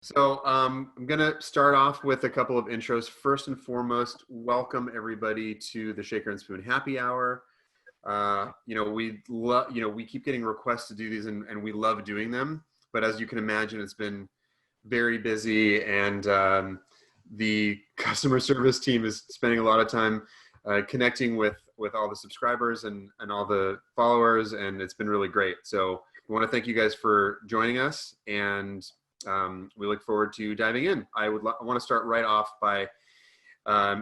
So I'm going to start off with a couple of intros. First and foremost, welcome everybody to the Shaker and Spoon Happy Hour. We keep getting requests to do these, and we love doing them. But as you can imagine, it's been very busy, and the customer service team is spending a lot of time connecting with all the subscribers and all the followers, and it's been really great. So we want to thank you guys for joining us, and we look forward to diving in. I want to start right off by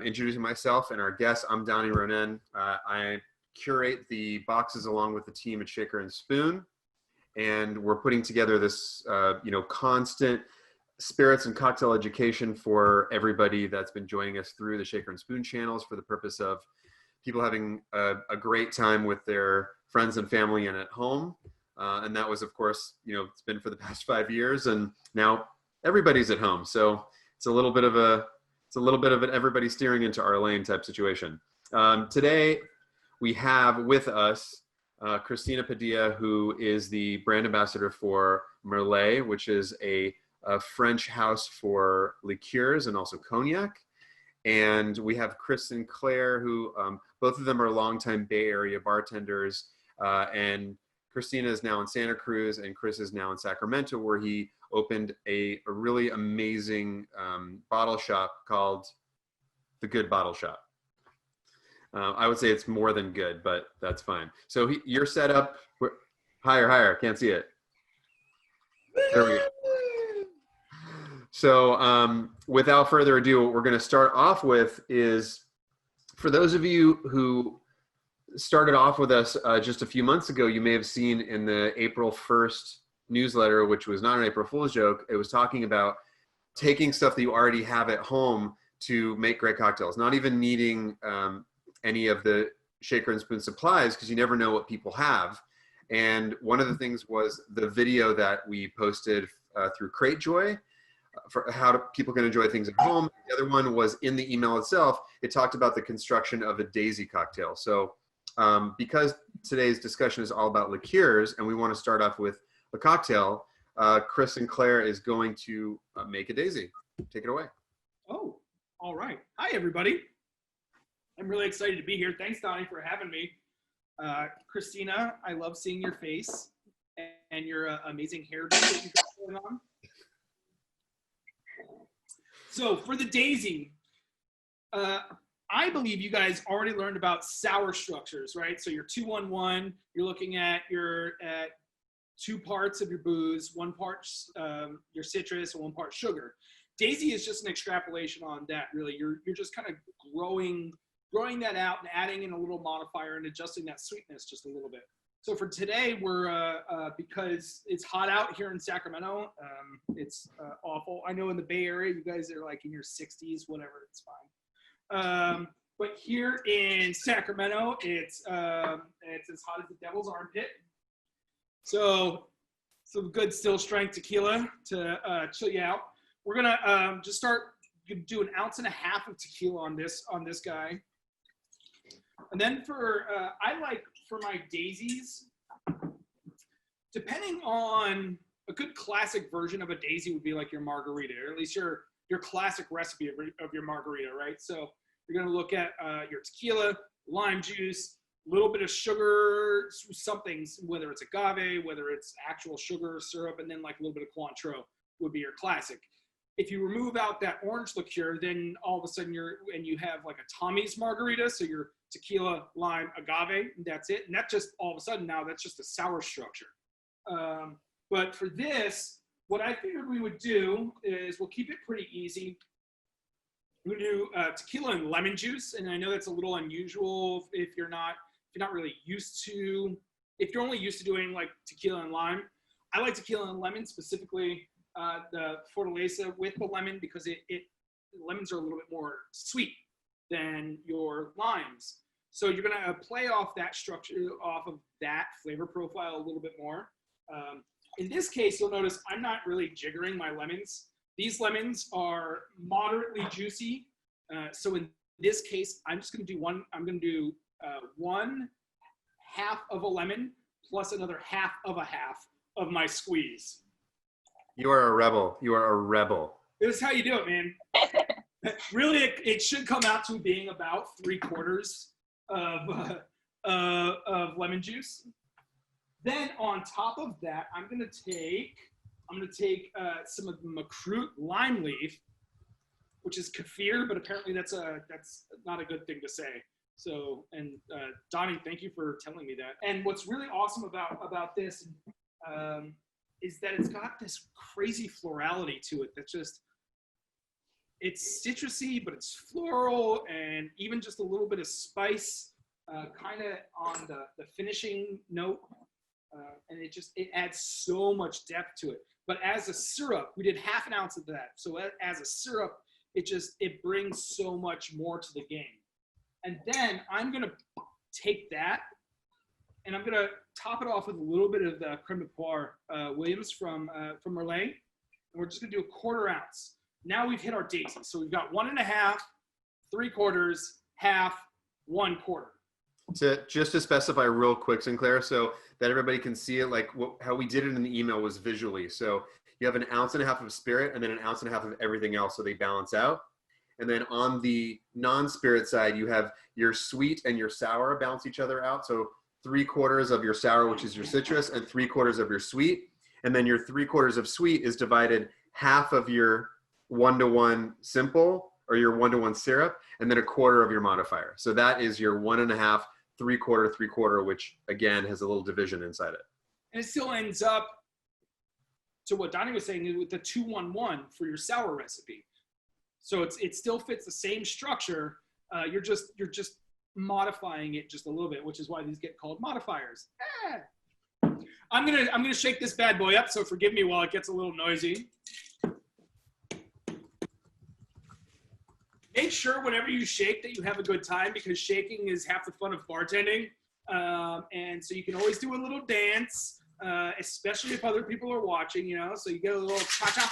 introducing myself and our guests. I'm Donnie Ronen. I curate the boxes along with the team at Shaker and Spoon, and we're putting together this constant spirits and cocktail education for everybody that's been joining us through the Shaker and Spoon channels for the purpose of people having a great time with their friends and family and at home. And that was, of course, it's been for the past 5 years, and now everybody's at home. So it's a little bit of an everybody steering into our lane type situation. Today we have with us Christina Padilla, who is the brand ambassador for Merlet, which is a French house for liqueurs and also cognac. And we have Chris Sinclair, who both of them are longtime Bay Area bartenders, and Christina is now in Santa Cruz, and Chris is now in Sacramento, where he opened a really amazing bottle shop called The Good Bottle Shop. I would say it's more than good, but that's fine. So you're set up. Higher. Can't see it. There we go. So without further ado, what we're going to start off with is, for those of you who started off with us just a few months ago, you may have seen in the April 1st newsletter, which was not an April Fool's joke. It was talking about taking stuff that you already have at home to make great cocktails, not even needing any of the Shaker and Spoon supplies, because you never know what people have. And one of the things was the video that we posted through Cratejoy for how people can enjoy things at home. The other one was in the email itself. It talked about the construction of a daisy cocktail. So because today's discussion is all about liqueurs, and we want to start off with a cocktail, Chris Sinclair is going to make a daisy. Take it away. Oh, all right. Hi, everybody. I'm really excited to be here. Thanks, Donnie, for having me. Christina, I love seeing your face and your amazing hairdo that you got going on. So for the daisy, I believe you guys already learned about sour structures, right? So your 2-1-1, you're looking at at 2 parts of your booze, 1 part your citrus and 1 part sugar. Daisy is just an extrapolation on that, really. You're just kind of growing that out and adding in a little modifier and adjusting that sweetness just a little bit. So for today, we're because it's hot out here in Sacramento, it's awful. I know in the Bay Area, you guys are like in your 60s, whatever, it's fine. But here in Sacramento, it's as hot as the devil's armpit. So some good still strength tequila to chill you out. We're gonna just do 1.5 ounces of tequila on this guy. And then I like for my daisies, depending on a good classic version of a daisy would be like your margarita, or at least your classic recipe of your margarita, right? So you're gonna look at your tequila, lime juice, a little bit of sugar, something, whether it's agave, whether it's actual sugar syrup, and then like a little bit of Cointreau would be your classic. If you remove out that orange liqueur, then all of a sudden you have like a Tommy's margarita, so your tequila, lime, agave, and that's it. And that just all of a sudden now that's just a sour structure. But for this, what I figured we would do is we'll keep it pretty easy. We'll do tequila and lemon juice, and I know that's a little unusual if you're not really used to, if you're only used to doing like tequila and lime. I like tequila and lemon, specifically the Fortaleza with the lemon, because lemons are a little bit more sweet than your limes. So you're gonna play off that structure, off of that flavor profile a little bit more. In this case, you'll notice I'm not really jiggering my lemons. These lemons are moderately juicy. So in this case, I'm just gonna do one half of a lemon plus another half of a half of my squeeze. You are a rebel. You are a rebel. This is how you do it, man. Really, it should come out to being about 3/4 of lemon juice. Then on top of that, I'm gonna take some of the makrut lime leaf, which is kaffir, but apparently that's not a good thing to say. So, and Donnie, thank you for telling me that. And what's really awesome about this is that it's got this crazy florality to it. That's just, it's citrusy, but it's floral, and even just a little bit of spice, kind of on the finishing note. And it adds so much depth to it. But as a syrup, we did 1/2 ounce of that. So as a syrup, it brings so much more to the game. And then I'm gonna take that, and I'm gonna top it off with a little bit of the Crème de Poire Williams from Merlet, and we're just gonna do 1/4 ounce. Now we've hit our daisy. So we've got 1.5, 3/4, 1/2, 1/4. Just to specify real quick, Sinclair, so that everybody can see it, like how we did it in the email was visually. So you have 1.5 ounces of spirit and then 1.5 ounces of everything else, so they balance out. And then on the non-spirit side, you have your sweet and your sour balance each other out. So 3/4 of your sour, which is your citrus, and 3/4 of your sweet. And then your 3/4 of sweet is divided 1/2 of your 1-to-1 simple or your 1-to-1 syrup, and then 1/4 of your modifier. So that is your 1.5, 3/4, 3/4, which again has a little division inside it. And it still ends up to what Donnie was saying with the 2-1-1 for your sour recipe. So it still fits the same structure. You're just modifying it just a little bit, which is why these get called modifiers. I'm gonna shake this bad boy up, so forgive me while it gets a little noisy. Make sure whenever you shake that you have a good time, because shaking is half the fun of bartending. And so you can always do a little dance, especially if other people are watching, you know, so you get a little cha-cha.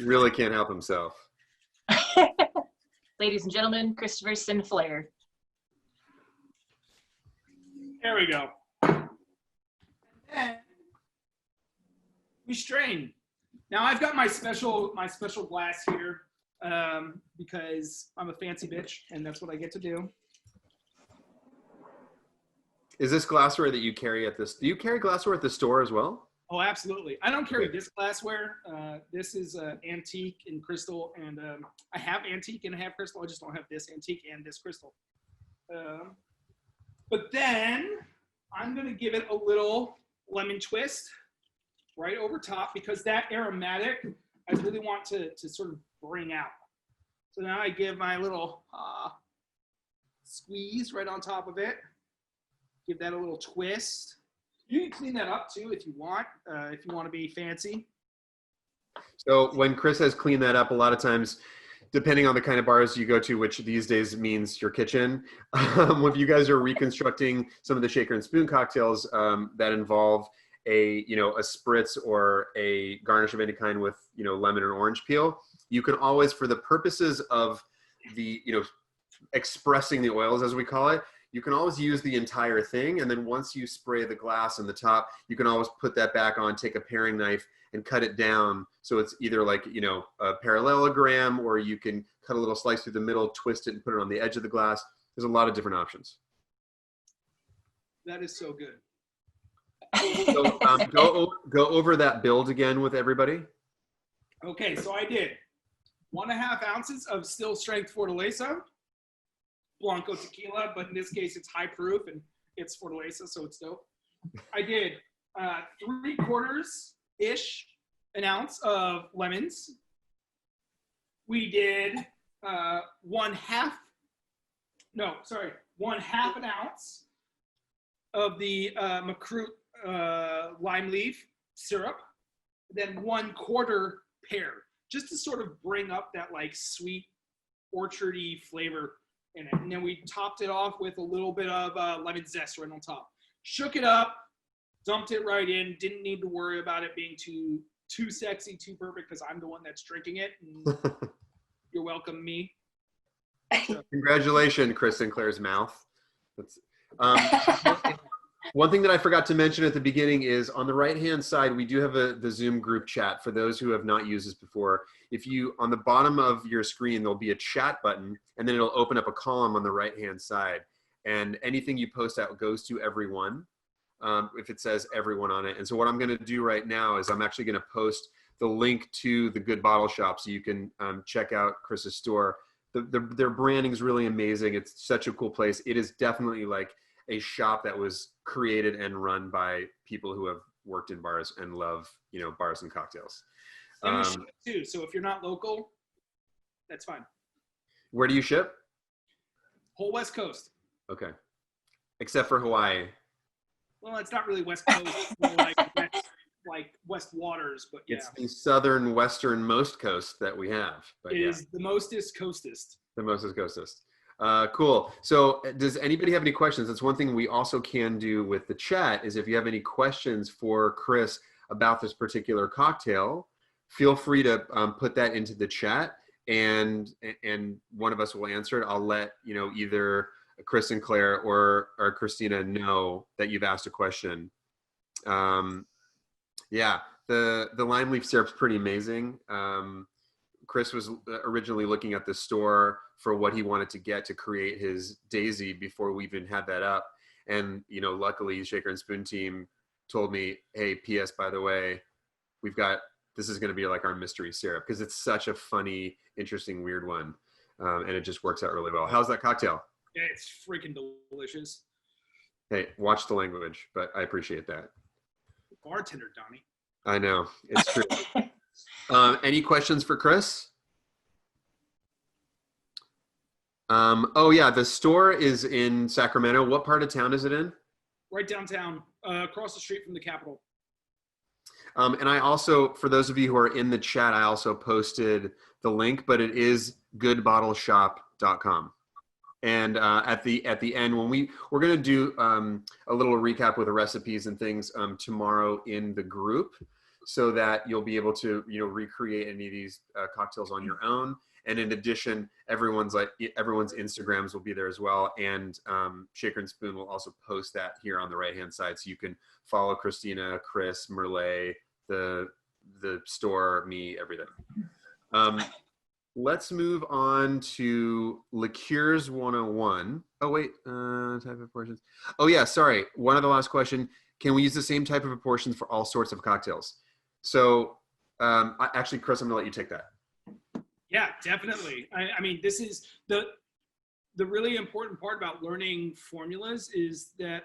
Really can't help himself. Ladies and gentlemen, Christopher Sinclair. There we go. And we strain. Now I've got my special glass here because I'm a fancy bitch and that's what I get to do. Is this glassware that you carry at this? Do you carry glassware at the store as well? Oh, absolutely. I don't carry this glassware. This is antique and crystal, and I have antique and I have crystal. I just don't have this antique and this crystal. But then I'm gonna give it a little lemon twist right over top, because that aromatic I really want to sort of bring out. So now I give my little squeeze right on top of it. Give that a little twist. You can clean that up too if you want to be fancy. So when Chris says clean that up, a lot of times, depending on the kind of bars you go to, which these days means your kitchen, if you guys are reconstructing some of the shaker and spoon cocktails that involve a spritz or a garnish of any kind with, lemon or orange peel, you can always, for the purposes of the, expressing the oils, as we call it, you can always use the entire thing. And then once you spray the glass on the top, you can always put that back on, take a paring knife and cut it down. So it's either like, a parallelogram, or you can cut a little slice through the middle, twist it and put it on the edge of the glass. There's a lot of different options. That is so good. So go over that build again with everybody. Okay, so I did 1.5 ounces of still strength Fortaleza, Blanco tequila, but in this case it's high proof and it's Fortaleza, so it's dope. I did 3/4-ish an ounce of lemons. We did 1/2 an ounce of the makrut lime leaf syrup, then 1/4 pear, just to sort of bring up that like sweet orchardy flavor in it. And then we topped it off with a little bit of lemon zest right on top. Shook it up, dumped it right in. Didn't need to worry about it being too sexy, too perfect, because I'm the one that's drinking it. And you're welcome, me. So. Congratulations, Chris Sinclair's mouth. One thing that I forgot to mention at the beginning is on the right-hand side, we do have the Zoom group chat for those who have not used this before. If you, on the bottom of your screen, there'll be a chat button, and then it'll open up a column on the right-hand side. And anything you post out goes to everyone, if it says everyone on it. And so what I'm gonna do right now is I'm actually gonna post the link to the Good Bottle Shop so you can check out Chris's store. Their branding is really amazing. It's such a cool place. It is definitely like a shop that was created and run by people who have worked in bars and love, bars and cocktails. And we ship too. So if you're not local, that's fine. Where do you ship? Whole West Coast. Okay. Except for Hawaii. Well, it's not really West Coast. It's more like West Waters, but yeah. It's the southern westernmost coast that we have. But it is the mostest coastest. The mostest coastest. Cool. So does anybody have any questions? That's one thing we also can do with the chat is if you have any questions for Chris about this particular cocktail, feel free to put that into the chat and one of us will answer it. I'll let, either Chris Sinclair or Christina know that you've asked a question. Yeah, the lime leaf syrup's pretty amazing. Chris was originally looking at the store for what he wanted to get to create his Daisy before we even had that up. And, luckily Shaker and Spoon team told me, hey, P.S. by the way, this is going to be like our mystery syrup because it's such a funny, interesting, weird one. And it just works out really well. How's that cocktail? Yeah, it's freaking delicious. Hey, watch the language, but I appreciate that. Bartender, Donnie. I know, it's true. Any questions for Chris? Oh yeah, the store is in Sacramento. What part of town is it in? Right downtown, across the street from the Capitol. And I also, for those of you who are in the chat, I also posted the link, but it is goodbottleshop.com. And at the end, when we're going to do a little recap with the recipes and things tomorrow in the group, so that you'll be able to recreate any of these cocktails on your own. And in addition, everyone's Instagrams will be there as well. And Shaker and Spoon will also post that here on the right-hand side. So you can follow Christina, Chris, Merlet, the store, me, everything. Let's move on to Liqueurs 101. Oh, wait, type of portions. Oh yeah, sorry. One other last question. Can we use the same type of proportions for all sorts of cocktails? So actually, Chris, I'm gonna let you take that. Yeah, definitely. I mean, this is the really important part about learning formulas is that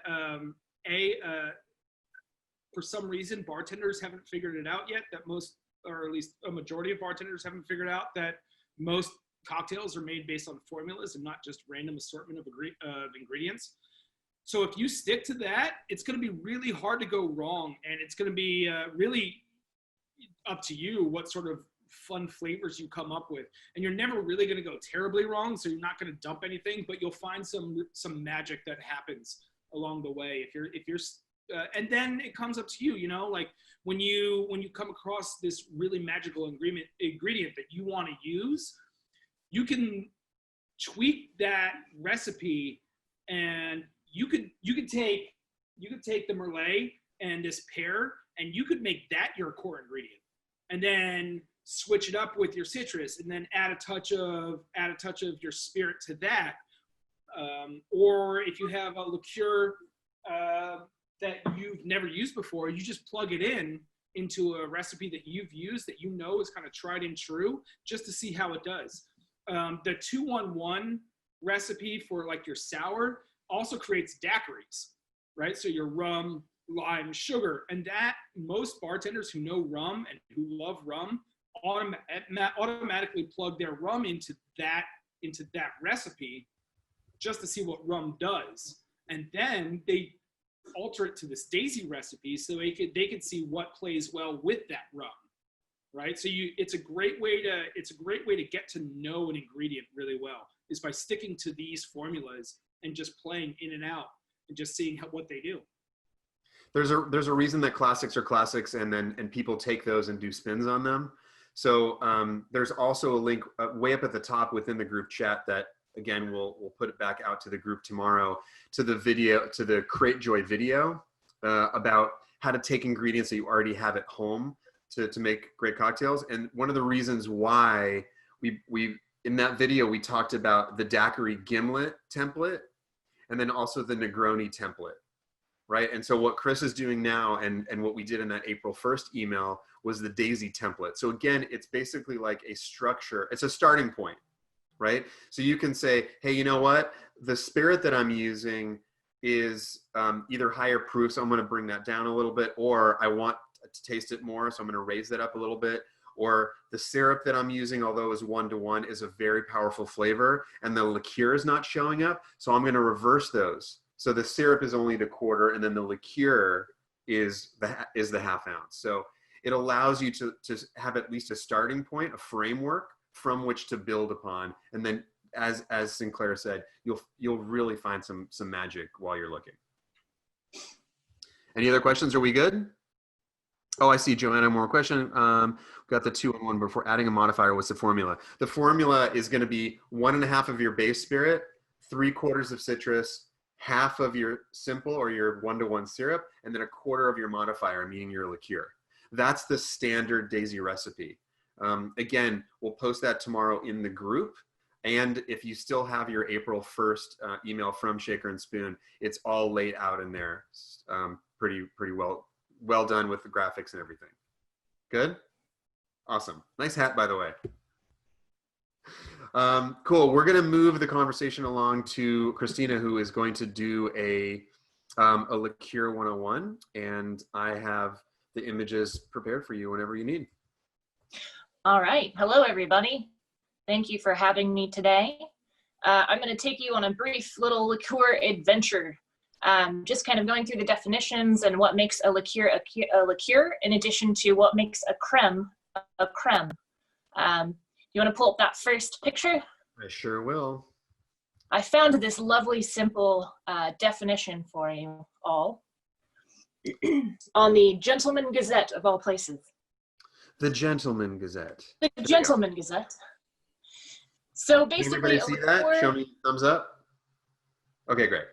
for some reason, bartenders haven't figured it out yet, that most, or at least a majority of bartenders haven't figured out that most cocktails are made based on formulas and not just random assortment of ingredients. So if you stick to that, it's going to be really hard to go wrong, and it's going to be really up to you what sort of fun flavors you come up with. And you're never really going to go terribly wrong, so you're not going to dump anything, but you'll find some magic that happens along the way. If you're and then it comes up to you, you know, like when you come across this really magical ingredient that you want to use, you can tweak that recipe, and you could take the Merlet and this pear, and you could make that your core ingredient, and then switch it up with your citrus, and then add a touch of your spirit to that. Or if you have a liqueur that you've never used before, you just plug it into a recipe that you've used that you know is kind of tried and true, just to see how it does. The 2-1-1 recipe for like your sour also creates daiquiris, right? So your rum, lime, sugar, and that most bartenders who know rum and who love rum automatically plug their rum into that recipe just to see what rum does, and then they alter it to this Daisy recipe so they could see what plays well with that rum, right? So it's a great way to get to know an ingredient really well, is by sticking to these formulas and just playing in and out and just seeing what they do. There's a reason that classics are classics, and people take those and do spins on them. So there's also a link way up at the top within the group chat that again, we'll put it back out to the group tomorrow, to the video, to the Create Joy video about how to take ingredients that you already have at home to make great cocktails. And one of the reasons why we in that video, we talked about the daiquiri gimlet template and then also the Negroni template, right? And so what Chris is doing now and what we did in that April 1st email was the Daisy template. So again, it's basically like a structure. It's a starting point, right? So you can say, hey, you know what? The spirit that I'm using is either higher proof, so I'm going to bring that down a little bit, or I want to taste it more, so I'm going to raise that up a little bit. Or the syrup that I'm using, although is 1-to-1, is a very powerful flavor, and the liqueur is not showing up, so I'm going to reverse those. So the syrup is only the quarter, and then the liqueur is the half ounce. So it allows you to have at least a starting point, a framework from which to build upon, and then as Sinclair said, you'll really find some magic while you're looking. Any other questions? Are we good? Oh, I see, Joanna, more question. Got the 2-in-1 before adding a modifier. What's the formula? The formula is going to be 1.5 of your base spirit, 3/4 of citrus, half of your simple or your 1-to-1 syrup, and then 1/4 of your modifier, meaning your liqueur. That's the standard Daisy recipe. Again, we'll post that tomorrow in the group. And if you still have your April 1st email from Shaker and Spoon, it's all laid out in there. Pretty well done with the graphics and everything. Good? Awesome. Nice hat, by the way. Cool. We're going to move the conversation along to Christina, who is going to do a Liqueur 101. And I have the images prepared for you whenever you need. All right. Hello, everybody. Thank you for having me today. I'm going to take you on a brief little liqueur adventure. Just kind of going through the definitions and what makes a liqueur a liqueur, in addition to what makes a crème a crème. You want to pull up that first picture? I sure will. I found this lovely, simple definition for you all on the Gentleman Gazette of all places. The Gentleman Gazette. The Gentleman Gazette. So basically, everybody see that? Show me thumbs up. Okay, great.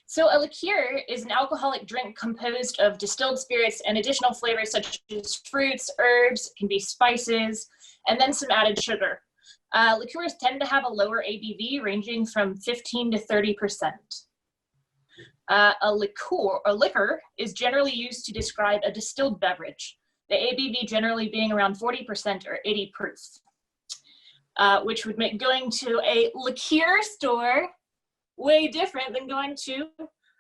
So a liqueur is an alcoholic drink composed of distilled spirits and additional flavors such as fruits, herbs, can be spices, and then some added sugar. Liqueurs tend to have a lower ABV, ranging from 15 to 30%. A liquor is generally used to describe a distilled beverage, the ABV generally being around 40% or 80 proof, which would make going to a liqueur store way different than going to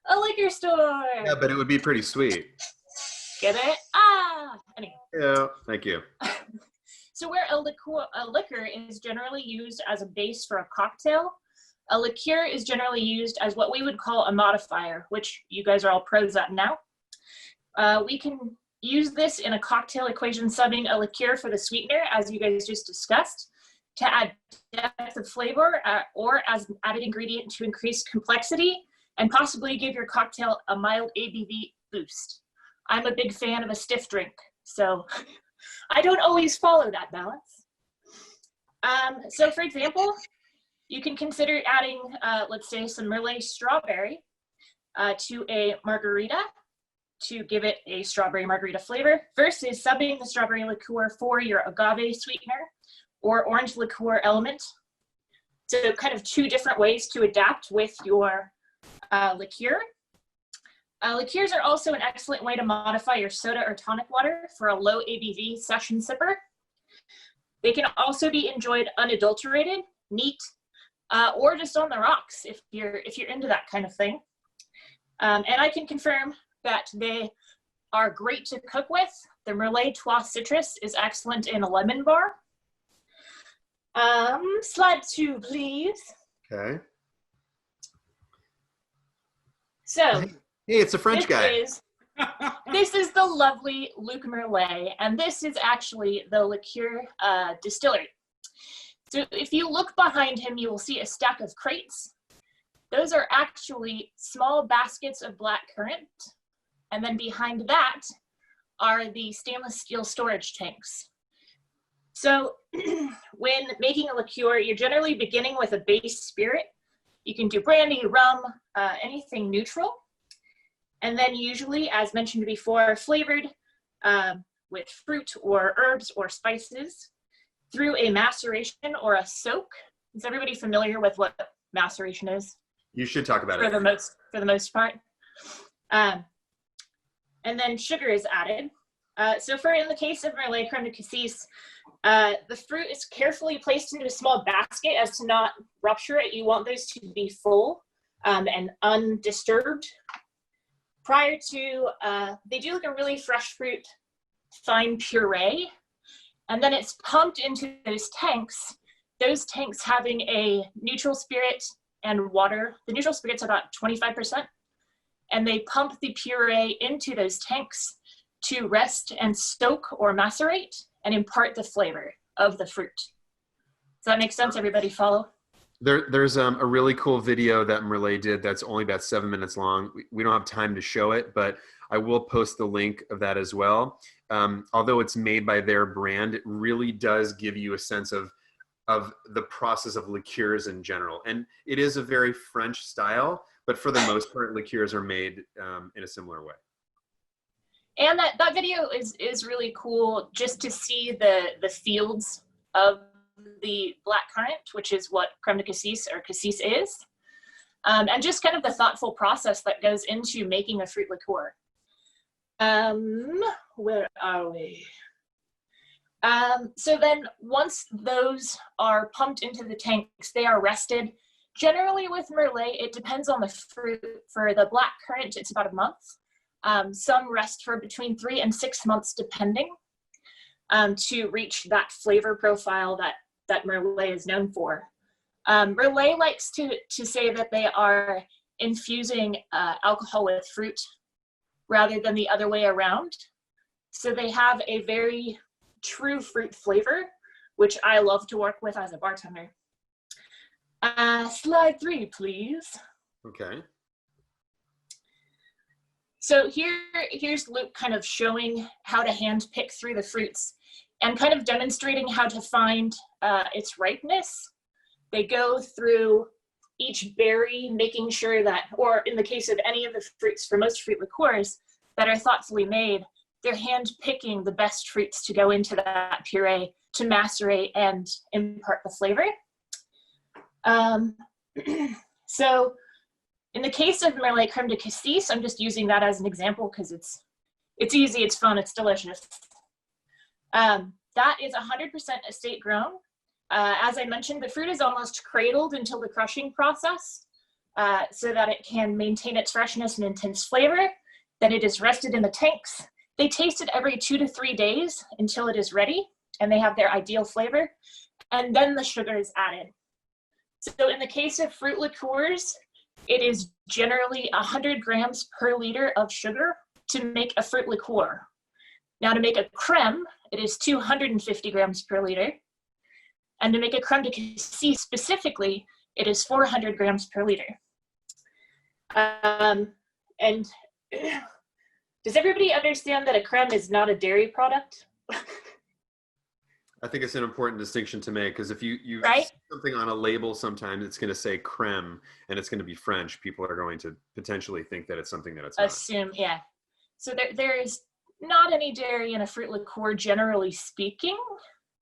a liquor store. Yeah, but it would be pretty sweet. Get it? Ah! Anyway. Yeah, thank you. So where a liquor is generally used as a base for a cocktail, a liqueur is generally used as what we would call a modifier, which you guys are all pros at now. We can use this in a cocktail equation, subbing a liqueur for the sweetener, as you guys just discussed, to add depth of flavor, or as an added ingredient to increase complexity and possibly give your cocktail a mild ABV boost. I'm a big fan of a stiff drink, so I don't always follow that balance. So for example, you can consider adding, let's say, some Merlet strawberry to a margarita to give it a strawberry margarita flavor versus subbing the strawberry liqueur for your agave sweetener or orange liqueur element. So kind of two different ways to adapt with your liqueur. Liqueurs are also an excellent way to modify your soda or tonic water for a low ABV session sipper. They can also be enjoyed unadulterated, neat, or just on the rocks if you're into that kind of thing. And I can confirm that they are great to cook with. The Merlet Trois Citrus is excellent in a lemon bar. Slide 2, please. Okay. So, hey, it's a French guy. This is the lovely Luc Merlet, and this is actually the Liqueur distillery. So if you look behind him, you will see a stack of crates. Those are actually small baskets of black currant. And then behind that are the stainless steel storage tanks. So when making a liqueur, you're generally beginning with a base spirit. You can do brandy, rum, anything neutral. And then usually, as mentioned before, flavored with fruit or herbs or spices through a maceration or a soak. Is everybody familiar with what maceration is? You should talk about For it. the most part. And then sugar is added. So in the case of Merlet Crème de Cassis, the fruit is carefully placed into a small basket as to not rupture it. You want those to be full and undisturbed. Prior to, they do like a really fresh fruit fine puree, and then it's pumped into those tanks having a neutral spirit and water. The neutral spirit's about 25%, and they pump the puree into those tanks to rest and soak or macerate and impart the flavor of the fruit. Does that make sense? Everybody follow? There's a really cool video that Merlet did that's only about 7 minutes long. We don't have time to show it, but I will post the link of that as well. Although it's made by their brand, it really does give you a sense of the process of liqueurs in general. And it is a very French style, but for the most part, liqueurs are made in a similar way. And that video is really cool just to see the fields of the black currant, which is what crème de cassis or cassis is, and just kind of the thoughtful process that goes into making a fruit liqueur. Where are we? So then once those are pumped into the tanks, they are rested. Generally with Merlet, it depends on the fruit. For the black currant, it's about a month. Some rest for between 3 and 6 months, depending, to reach that flavor profile that Merlet is known for. Merlet likes to say that they are infusing alcohol with fruit rather than the other way around. So they have a very true fruit flavor, which I love to work with as a bartender. Slide 3, please. Okay. So here's Luke kind of showing how to hand pick through the fruits and kind of demonstrating how to find its ripeness. They go through each berry, making sure that, or in the case of any of the fruits, for most fruit liqueurs that are thoughtfully made, they're hand picking the best fruits to go into that puree to macerate and impart the flavor. So in the case of Merlet Crème de Cassis, I'm just using that as an example because it's easy, it's fun, it's delicious. That is 100% estate grown. As I mentioned, the fruit is almost cradled until the crushing process so that it can maintain its freshness and intense flavor. Then it is rested in the tanks. They taste it every 2 to 3 days until it is ready and they have their ideal flavor. And then the sugar is added. So in the case of fruit liqueurs, it is generally 100 grams per liter of sugar to make a fruit liqueur. Now to make a crème, it is 250 grams per liter. And to make a crème de cassis specifically, it is 400 grams per liter. And does everybody understand that a crème is not a dairy product? I think it's an important distinction to make because if you right? see something on a label, sometimes it's going to say crème and it's going to be French. People are going to potentially think that it's something that it's not. Assume, yeah. So there is not any dairy in a fruit liqueur, generally speaking,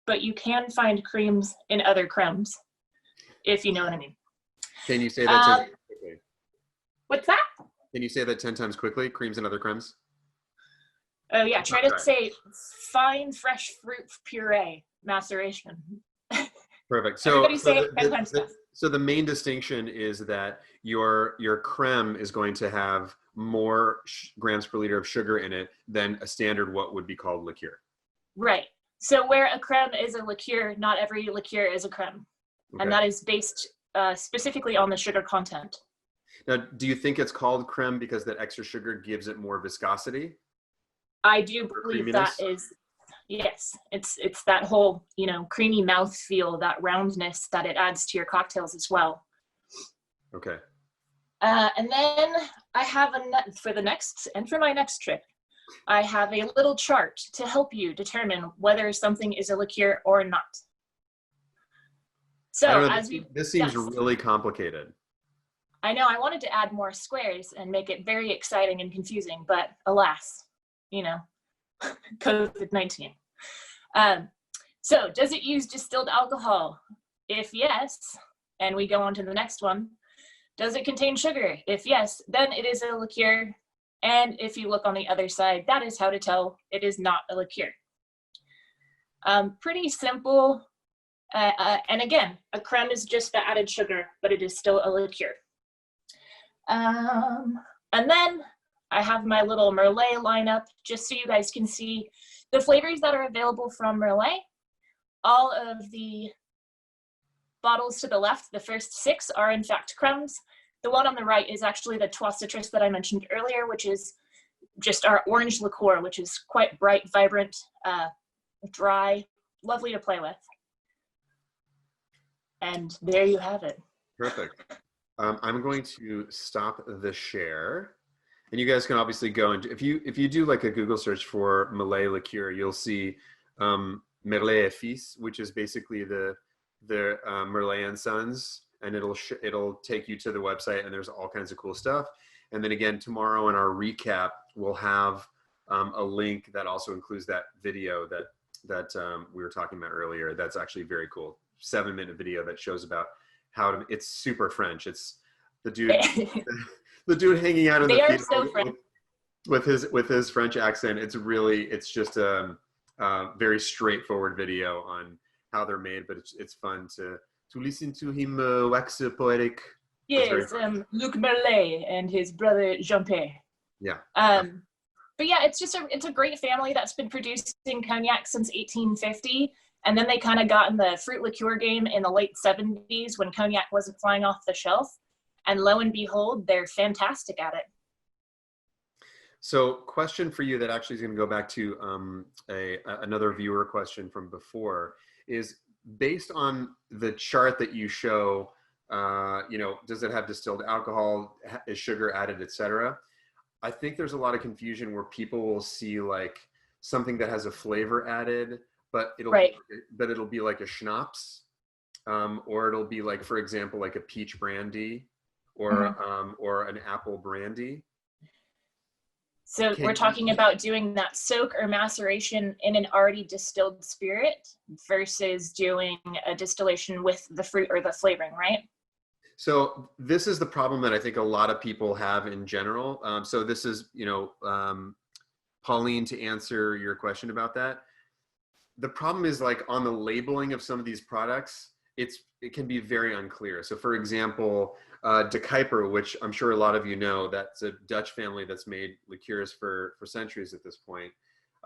but you can find creams in other crèmes, if you know what I mean. Can you say that 10 times quickly? What's that? Can you say that 10 times quickly? Creams and other crèmes? Oh yeah, try to say fine fresh fruit puree maceration. Perfect. So, Everybody say it 10 times fast. So the main distinction is that your crème is going to have more grams per liter of sugar in it than a standard what would be called liqueur. Right. So where a crème is a liqueur, not every liqueur is a crème. Okay. And that is based specifically on the sugar content. Now, do you think it's called crème because that extra sugar gives it more viscosity? I do believe that is, yes. It's that whole, creamy mouth feel, that roundness that it adds to your cocktails as well. Okay. And then I have for my next trick, I have a little chart to help you determine whether something is a liqueur or not. So I don't know, as this seems really complicated. I know, I wanted to add more squares and make it very exciting and confusing, but alas, you know, COVID-19. So does it use distilled alcohol? If yes, and we go on to the next one, does it contain sugar? If yes, then it is a liqueur. And if you look on the other side, that is how to tell it is not a liqueur. Pretty simple. And again, a crème is just the added sugar, but it is still a liqueur. And then I have my little Merlet lineup, just so you guys can see the flavors that are available from Merlet. All of the bottles to the left, the first 6 are in fact crèmes. The one on the right is actually the Trois Citrus that I mentioned earlier, which is just our orange liqueur, which is quite bright, vibrant, dry, lovely to play with. And there you have it. Perfect. I'm going to stop the share, and you guys can obviously go and if you do like a Google search for Malay liqueur, you'll see Merlet et Fils, which is basically the Merlet and Sons, and it'll take you to the website, and there's all kinds of cool stuff. And then again, tomorrow in our recap, we'll have a link that also includes that video that we were talking about earlier. That's actually very cool. 7-minute video that shows about how to. It's super French. It's the dude, the dude hanging out in they the are field so French. with his French accent. It's just a very straightforward video on how they're made, but it's fun to listen to him wax poetic. Yes, Luc Merlet and his brother Jean-Pierre. Yeah. But yeah, it's a great family that's been producing cognac since 1850. And then they kind of got in the fruit liqueur game in the late 70s when cognac wasn't flying off the shelf. And lo and behold, they're fantastic at it. So question for you that actually is going to go back to another viewer question from before is based on the chart that you show, does it have distilled alcohol, is sugar added, etc. I think there's a lot of confusion where people will see like something that has a flavor added, but it'll be like a schnapps, or it'll be like, for example, like a peach brandy, or or an apple brandy. So we're talking about doing that soak or maceration in an already distilled spirit versus doing a distillation with the fruit or the flavoring, right? So this is the problem that I think a lot of people have in general. So this is, Pauline, to answer your question about that. The problem is like on the labeling of some of these products, it can be very unclear. So for example, De Kuyper, which I'm sure a lot of you know, that's a Dutch family that's made liqueurs for centuries at this point.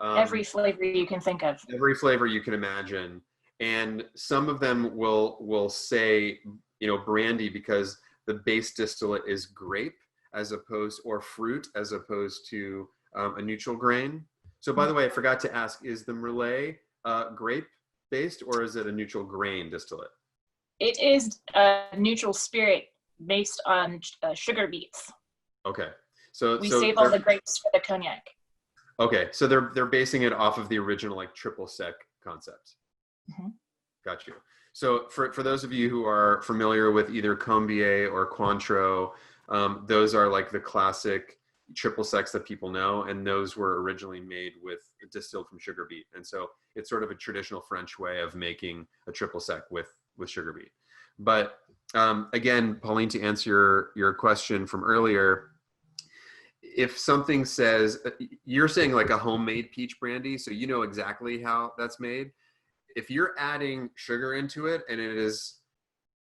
Every flavor you can think of. Every flavor you can imagine. And some of them will say, brandy, because the base distillate is grape or fruit as opposed to a neutral grain. So by the way, I forgot to ask, is the Merlet grape based, or is it a neutral grain distillate? It is a neutral spirit based on sugar beets. Okay. So we save all the grapes for the cognac. Okay. So they're basing it off of the original like triple sec concept. Mm-hmm. Got you. So for those of you who are familiar with either Combier or Cointreau, those are like the classic triple secs that people know, and those were originally made with distilled from sugar beet. And so it's sort of a traditional French way of making a triple sec with sugar beet. But again, Pauline, to answer your question from earlier, if something says, you're saying like a homemade peach brandy, so you know exactly how that's made. If you're adding sugar into it and it is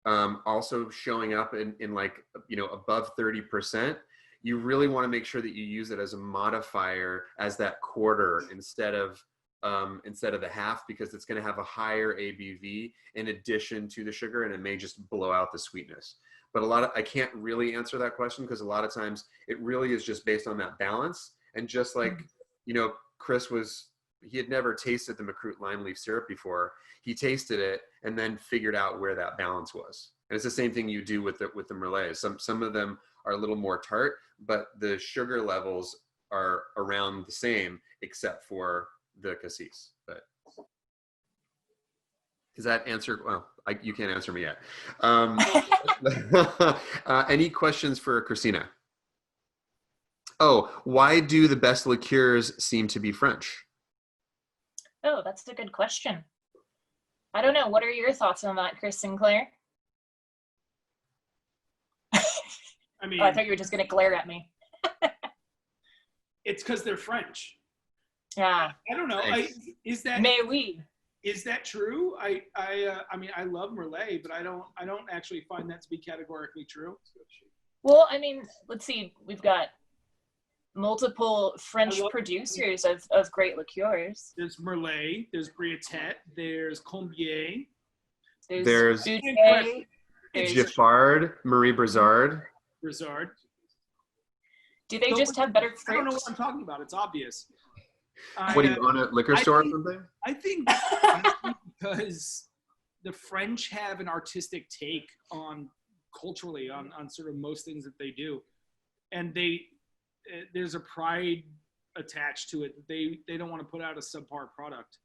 also showing up in like, above 30%, you really want to make sure that you use it as a modifier, as that quarter instead of the half, because it's going to have a higher ABV in addition to the sugar, and it may just blow out the sweetness. But I can't really answer that question, because a lot of times it really is just based on that balance. And just like, Chris he had never tasted the makrut lime leaf syrup before. He tasted it and then figured out where that balance was. And it's the same thing you do with the Merlet. Some of them are a little more tart, but the sugar levels are around the same, except for the Cassis. But does that answer? Well, you can't answer me yet. Any questions for Christina? Oh, why do the best liqueurs seem to be French? Oh, that's a good question. I don't know. What are your thoughts on that, Chris Sinclair? I mean, Oh, I thought you were just going to glare at me. it's because they're French. Yeah. I don't know. Nice. Is that Mais oui. Is that true? I mean, I love Merlet, but I don't actually find that to be categorically true. Well, I mean, let's see. We've got multiple French producers of great liqueurs. There's Merlet, there's Briatet, there's Combier. There's Bouteille, there's Giffard, Marie Brizard. Brizard. Do they just have better I don't know fruits? what I'm talking about. It's obvious. What do you own, a liquor store or something? I think because the French have an artistic take on culturally on sort of most things that they do, and there's a pride attached to it. They don't want to put out a subpar product.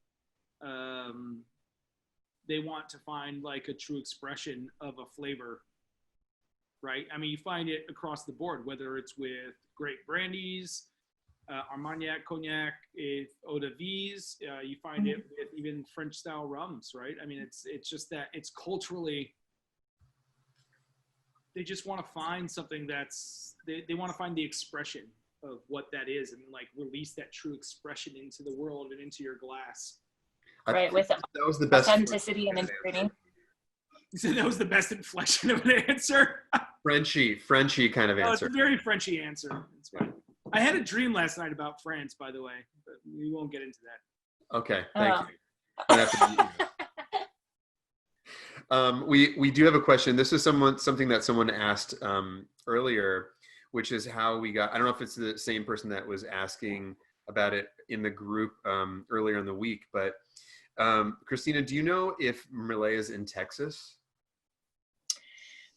They want to find like a true expression of a flavor, right? I mean, you find it across the board, whether it's with great brandies, Armagnac, Cognac, eau de vies. You find it with even French style rums, right? I mean, it's just that it's culturally. They just want to find something that's they want to find the expression of what that is and like release that true expression into the world and into your glass. Right, with that was the best authenticity and integrity. You said that was the best inflection of an answer. Frenchy kind of answer. It's a very Frenchy answer. It's fine. I had a dream last night about France, by the way, but we won't get into that. Okay, thank you. We do have a question. This is something that someone asked earlier, which is how we got. I don't know if it's the same person that was asking about it in the group earlier in the week, but Christina, do you know if Merlet is in Texas?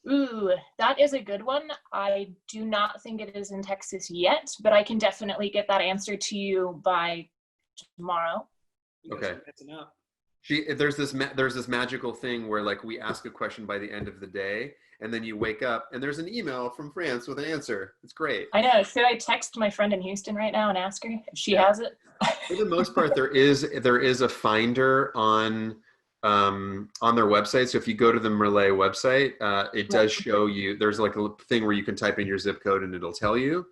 Ooh, that is a good one. I do not think it is in Texas yet, but I can definitely get that answer to you by tomorrow. Okay. That's enough. There's this magical thing where like we ask a question by the end of the day, and then you wake up and there's an email from France with an answer. It's great. I know. Should I text my friend in Houston right now and ask her if she has it? For the most part, there is a finder on their website. So if you go to the Merlet website, it does show you. There's like a thing where you can type in your zip code and it'll tell you.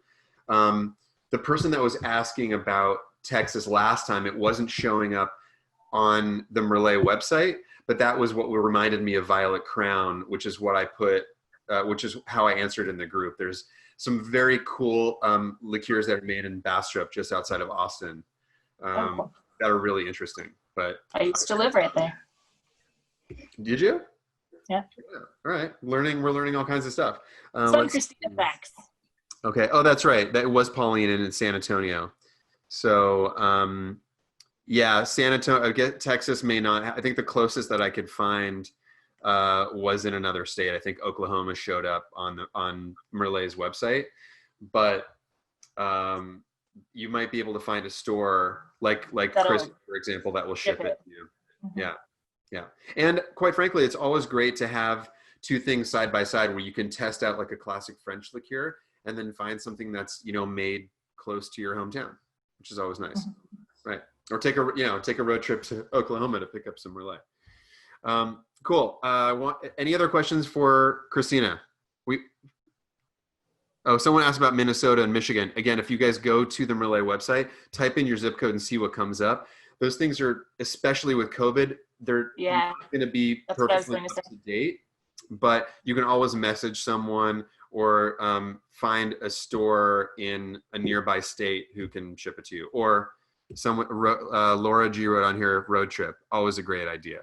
The person that was asking about Texas last time, it wasn't showing up on the Merlet website, but that was what reminded me of Violet Crown, which is what I put, which is how I answered in the group. There's some very cool liqueurs that are made in Bastrop, just outside of Austin, that are really interesting. But I used to live right there. Did you? Yeah. All right, we're learning all kinds of stuff. Some Christina facts. Okay. Oh, that's right. That was Pauline in San Antonio. So. Yeah, San Antonio, Texas may not. I think the closest that I could find was in another state. I think Oklahoma showed up on Merlet's website, but you might be able to find a store like Chris, for example, that will ship it to you. Mm-hmm. Yeah. And quite frankly, it's always great to have two things side by side where you can test out like a classic French liqueur and then find something that's made close to your hometown, which is always nice, right? Or take a road trip to Oklahoma to pick up some Merlet. Cool. Any other questions for Christina? Someone asked about Minnesota and Michigan. Again, if you guys go to the Merlet website, type in your zip code and see what comes up. Those things are, especially with COVID, they're not going to be perfectly up to date, but you can always message someone or find a store in a nearby state who can ship it to you. Or someone, Laura G wrote on here, road trip. Always a great idea.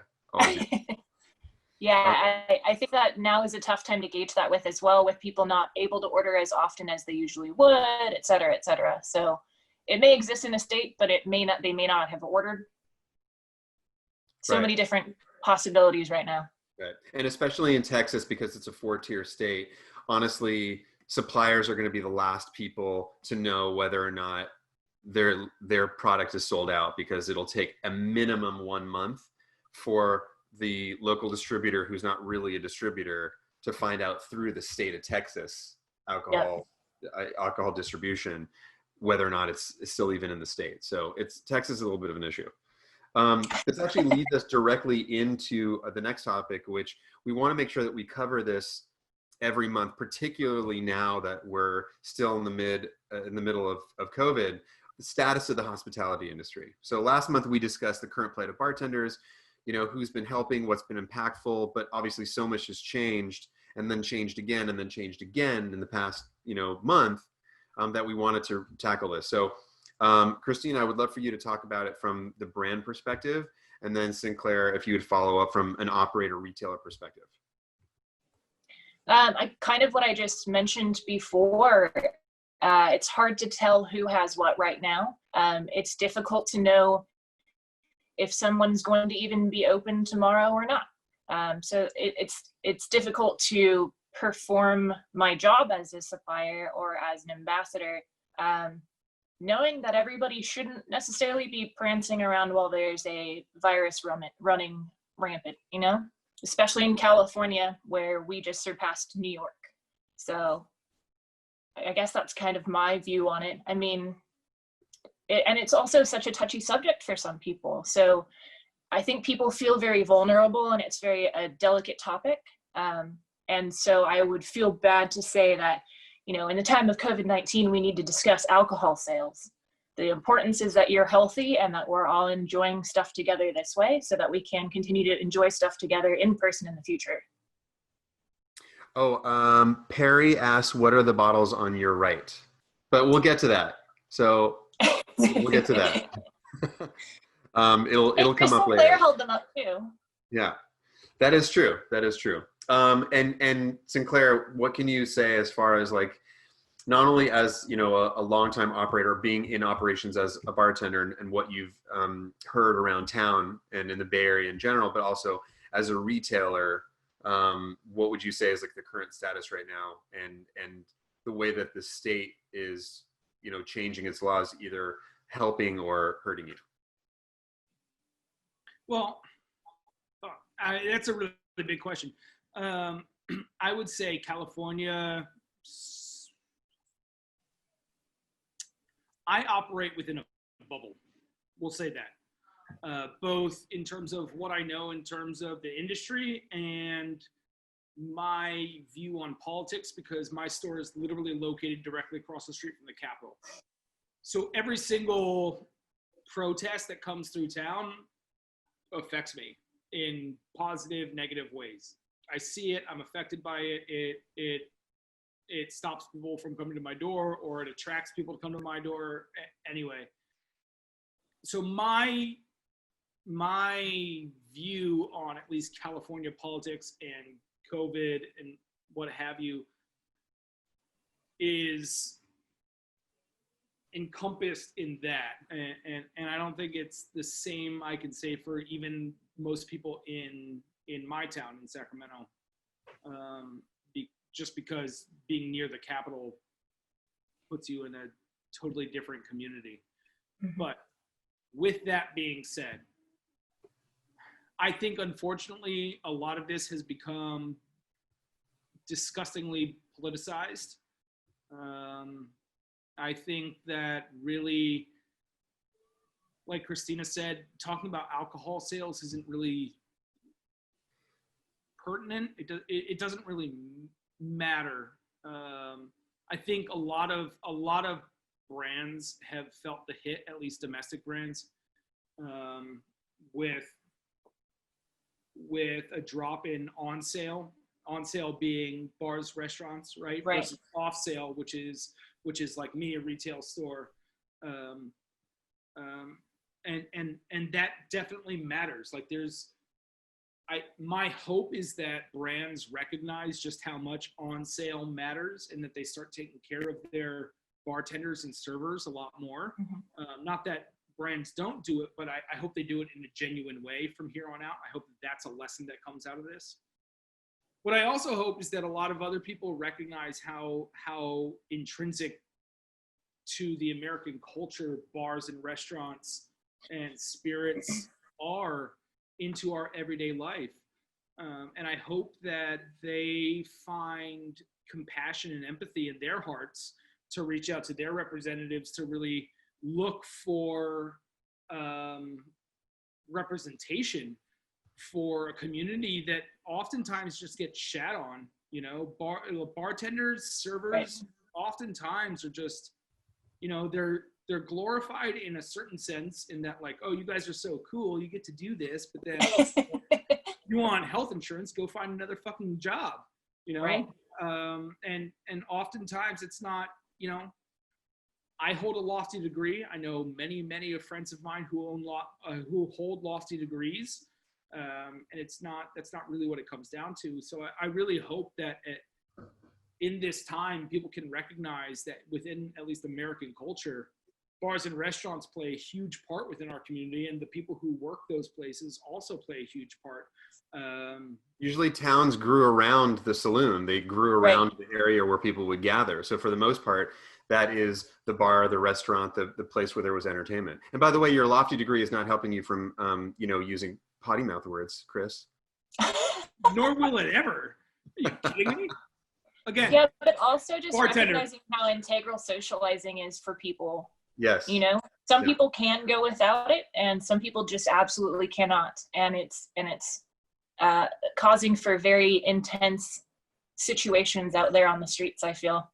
Yeah, I think that now is a tough time to gauge that with as well, with people not able to order as often as they usually would, et cetera, et cetera. So it may exist in a state, but they may not have ordered. So many different possibilities right now. Right. And especially in Texas, because it's a 4-tier state, honestly, suppliers are going to be the last people to know whether or not their product is sold out, because it'll take a minimum 1 month for the local distributor, who's not really a distributor, to find out through the state of Texas alcohol distribution whether or not it's still even in the state. So Texas is a little bit of an issue. This actually leads us directly into the next topic, which we want to make sure that we cover this every month, particularly now that we're still in the middle of COVID, the status of the hospitality industry. So last month we discussed the current plight of bartenders, who's been helping, what's been impactful, but obviously so much has changed, and then changed again, and then changed again in the past, month, that we wanted to tackle this. So Christina, I would love for you to talk about it from the brand perspective, and then Sinclair, if you would follow up from an operator retailer perspective. Kind of what I just mentioned before, it's hard to tell who has what right now. It's difficult to know if someone's going to even be open tomorrow or not. So it's difficult to perform my job as a supplier or as an ambassador, knowing that everybody shouldn't necessarily be prancing around while there's a virus running rampant, especially in California, where we just surpassed New York. So I guess that's kind of my view on it. I mean, and it's also such a touchy subject for some people. So I think people feel very vulnerable, and it's a delicate topic. And so I would feel bad to say that, in the time of COVID-19, we need to discuss alcohol sales. The importance is that you're healthy and that we're all enjoying stuff together this way, so that we can continue to enjoy stuff together in person in the future. Oh, Perry asks, what are the bottles on your right? But we'll get to that. So we'll get to that. It'll come up later. Sinclair held them up too. Yeah, that is true. That is true. And Sinclair, what can you say as far as not only as a longtime operator, being in operations as a bartender, and what you've heard around town and in the Bay Area in general, but also as a retailer, what would you say is the current status right now, and the way that the state is changing its laws, either helping or hurting you? Well, that's a really big question. I would say California, I operate within a bubble. We'll say that. Both in terms of what I know in ters of the industry and my view on politics, because my store is literally located directly across the street from the Capitol. So every single protest that comes through town affects me in positive, negative ways. I see it, I'm affected by it. It stops people from coming to my door, or it attracts people to come to my door anyway. So my view on at least California politics and COVID and what have you is encompassed in that. And I don't think it's the same I can say for even most people in my town in Sacramento, just because being near the Capitol puts you in a totally different community. Mm-hmm. But with that being said, I think unfortunately a lot of this has become disgustingly politicized. I think that really, like Christina said, talking about alcohol sales isn't really pertinent. It doesn't really matter. I think a lot of brands have felt the hit, at least domestic brands, with a drop in on sale being bars, restaurants, right? Versus off sale, which is like me, a retail store. And that definitely matters. My hope is that brands recognize just how much on sale matters, and that they start taking care of their bartenders and servers a lot more. Mm-hmm. Not that brands don't do it, but I hope they do it in a genuine way from here on out. I hope that's a lesson that comes out of this. what I also hope is that a lot of other people recognize how intrinsic to the American culture bars and restaurants and spirits are into our everyday life. And I hope that they find compassion and empathy in their hearts to reach out to their representatives to really look for representation for a community that oftentimes just gets shat on. You know, bartenders, servers, right, oftentimes are just, you know, they're glorified in a certain sense in that, like, oh, you guys are so cool, you get to do this, but then you want health insurance, go find another fucking job, you know? Right. And oftentimes it's not, you know, I hold a lofty degree. I know many of friends of mine who hold lofty degrees. And that's not really what it comes down to. So I really hope that in this time, people can recognize that within at least American culture, bars and restaurants play a huge part within our community, and the people who work those places also play a huge part. Usually towns grew around the saloon. They grew around the area where people would gather. So for the most part, that is the bar, the restaurant, the place where there was entertainment. And by the way, your lofty degree is not helping you from, you know, using potty mouth words, Chris. Nor will it ever. Are you kidding me? Again. Yeah, but also just bartender. Recognizing how integral socializing is for people. Yes. You know, some people can go without it, and some people just absolutely cannot. And it's causing for very intense situations out there on the streets, I feel.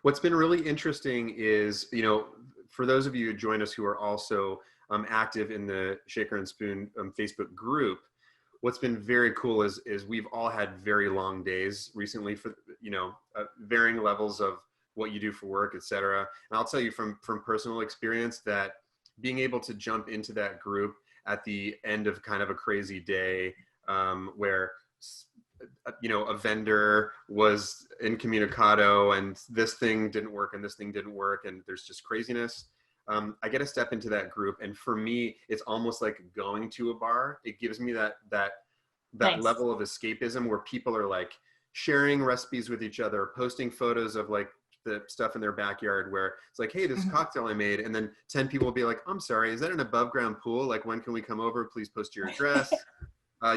What's been really interesting is, you know, for those of you who join us who are also active in the Shaker and Spoon Facebook group, what's been very cool is we've all had very long days recently for, you know, varying levels of what you do for work, et cetera. And I'll tell you from personal experience that being able to jump into that group at the end of kind of a crazy day, where, you know, a vendor was incommunicado and this thing didn't work and this thing didn't work and there's just craziness. I get to step into that group, and for me, it's almost like going to a bar. It gives me that nice level of escapism where people are like sharing recipes with each other, posting photos of like the stuff in their backyard, where it's like, hey, this cocktail I made, and then 10 people will be like, I'm sorry, is that an above ground pool? Like, when can we come over? Please post your address.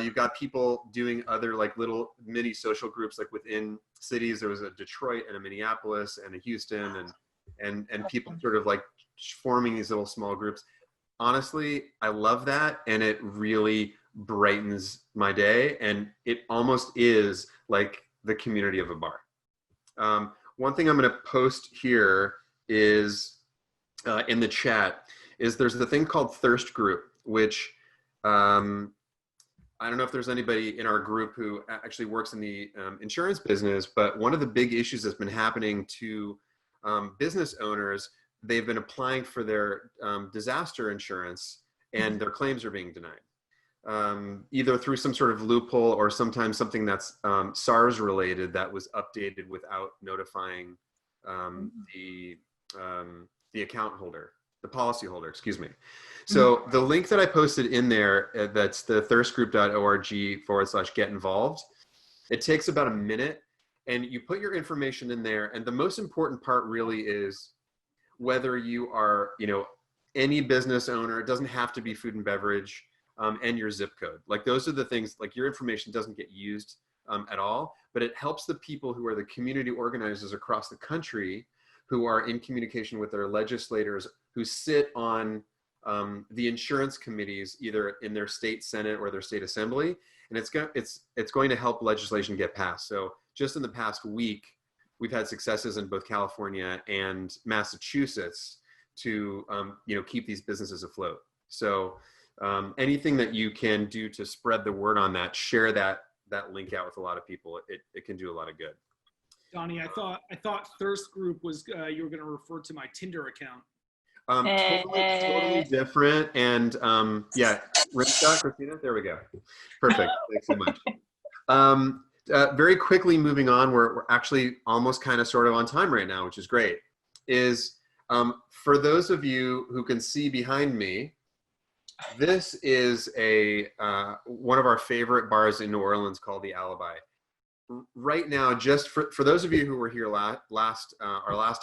You've got people doing other like little mini social groups, like within cities. There was a Detroit and a Minneapolis and a Houston, and people sort of like forming these little small groups. Honestly, I love that, and it really brightens my day, and it almost is like the community of a bar. One thing I'm going to post here is in the chat is there's the thing called Thirst Group, which I don't know if there's anybody in our group who actually works in the insurance business, but one of the big issues that's been happening to business owners, they've been applying for their disaster insurance and their claims are being denied. Either through some sort of loophole or sometimes something that's SARS related that was updated without notifying the account holder, the policy holder, excuse me. So the link that I posted in there, that's the thirstgroup.org/get involved. It takes about a minute, and you put your information in there. And the most important part really is whether you are, you know, any business owner. It doesn't have to be food and beverage, and your zip code. Like, those are the things, like, your information doesn't get used at all, but it helps the people who are the community organizers across the country who are in communication with their legislators, who sit on the insurance committees, either in their state Senate or their state assembly. And it's going to help legislation get passed. So just in the past week, we've had successes in both California and Massachusetts to you know, keep these businesses afloat. So anything that you can do to spread the word on that, share that link out with a lot of people, it can do a lot of good. Donnie, I thought Thirst Group was you were going to refer to my Tinder account. Totally different. And yeah, Rimshot, Christina, there we go. Perfect. Thanks so much. Very quickly moving on, we're actually almost kind of sort of on time right now, which is great. Is for those of you who can see behind me, this is one of our favorite bars in New Orleans called the Alibi. right now, just for those of you who were here our last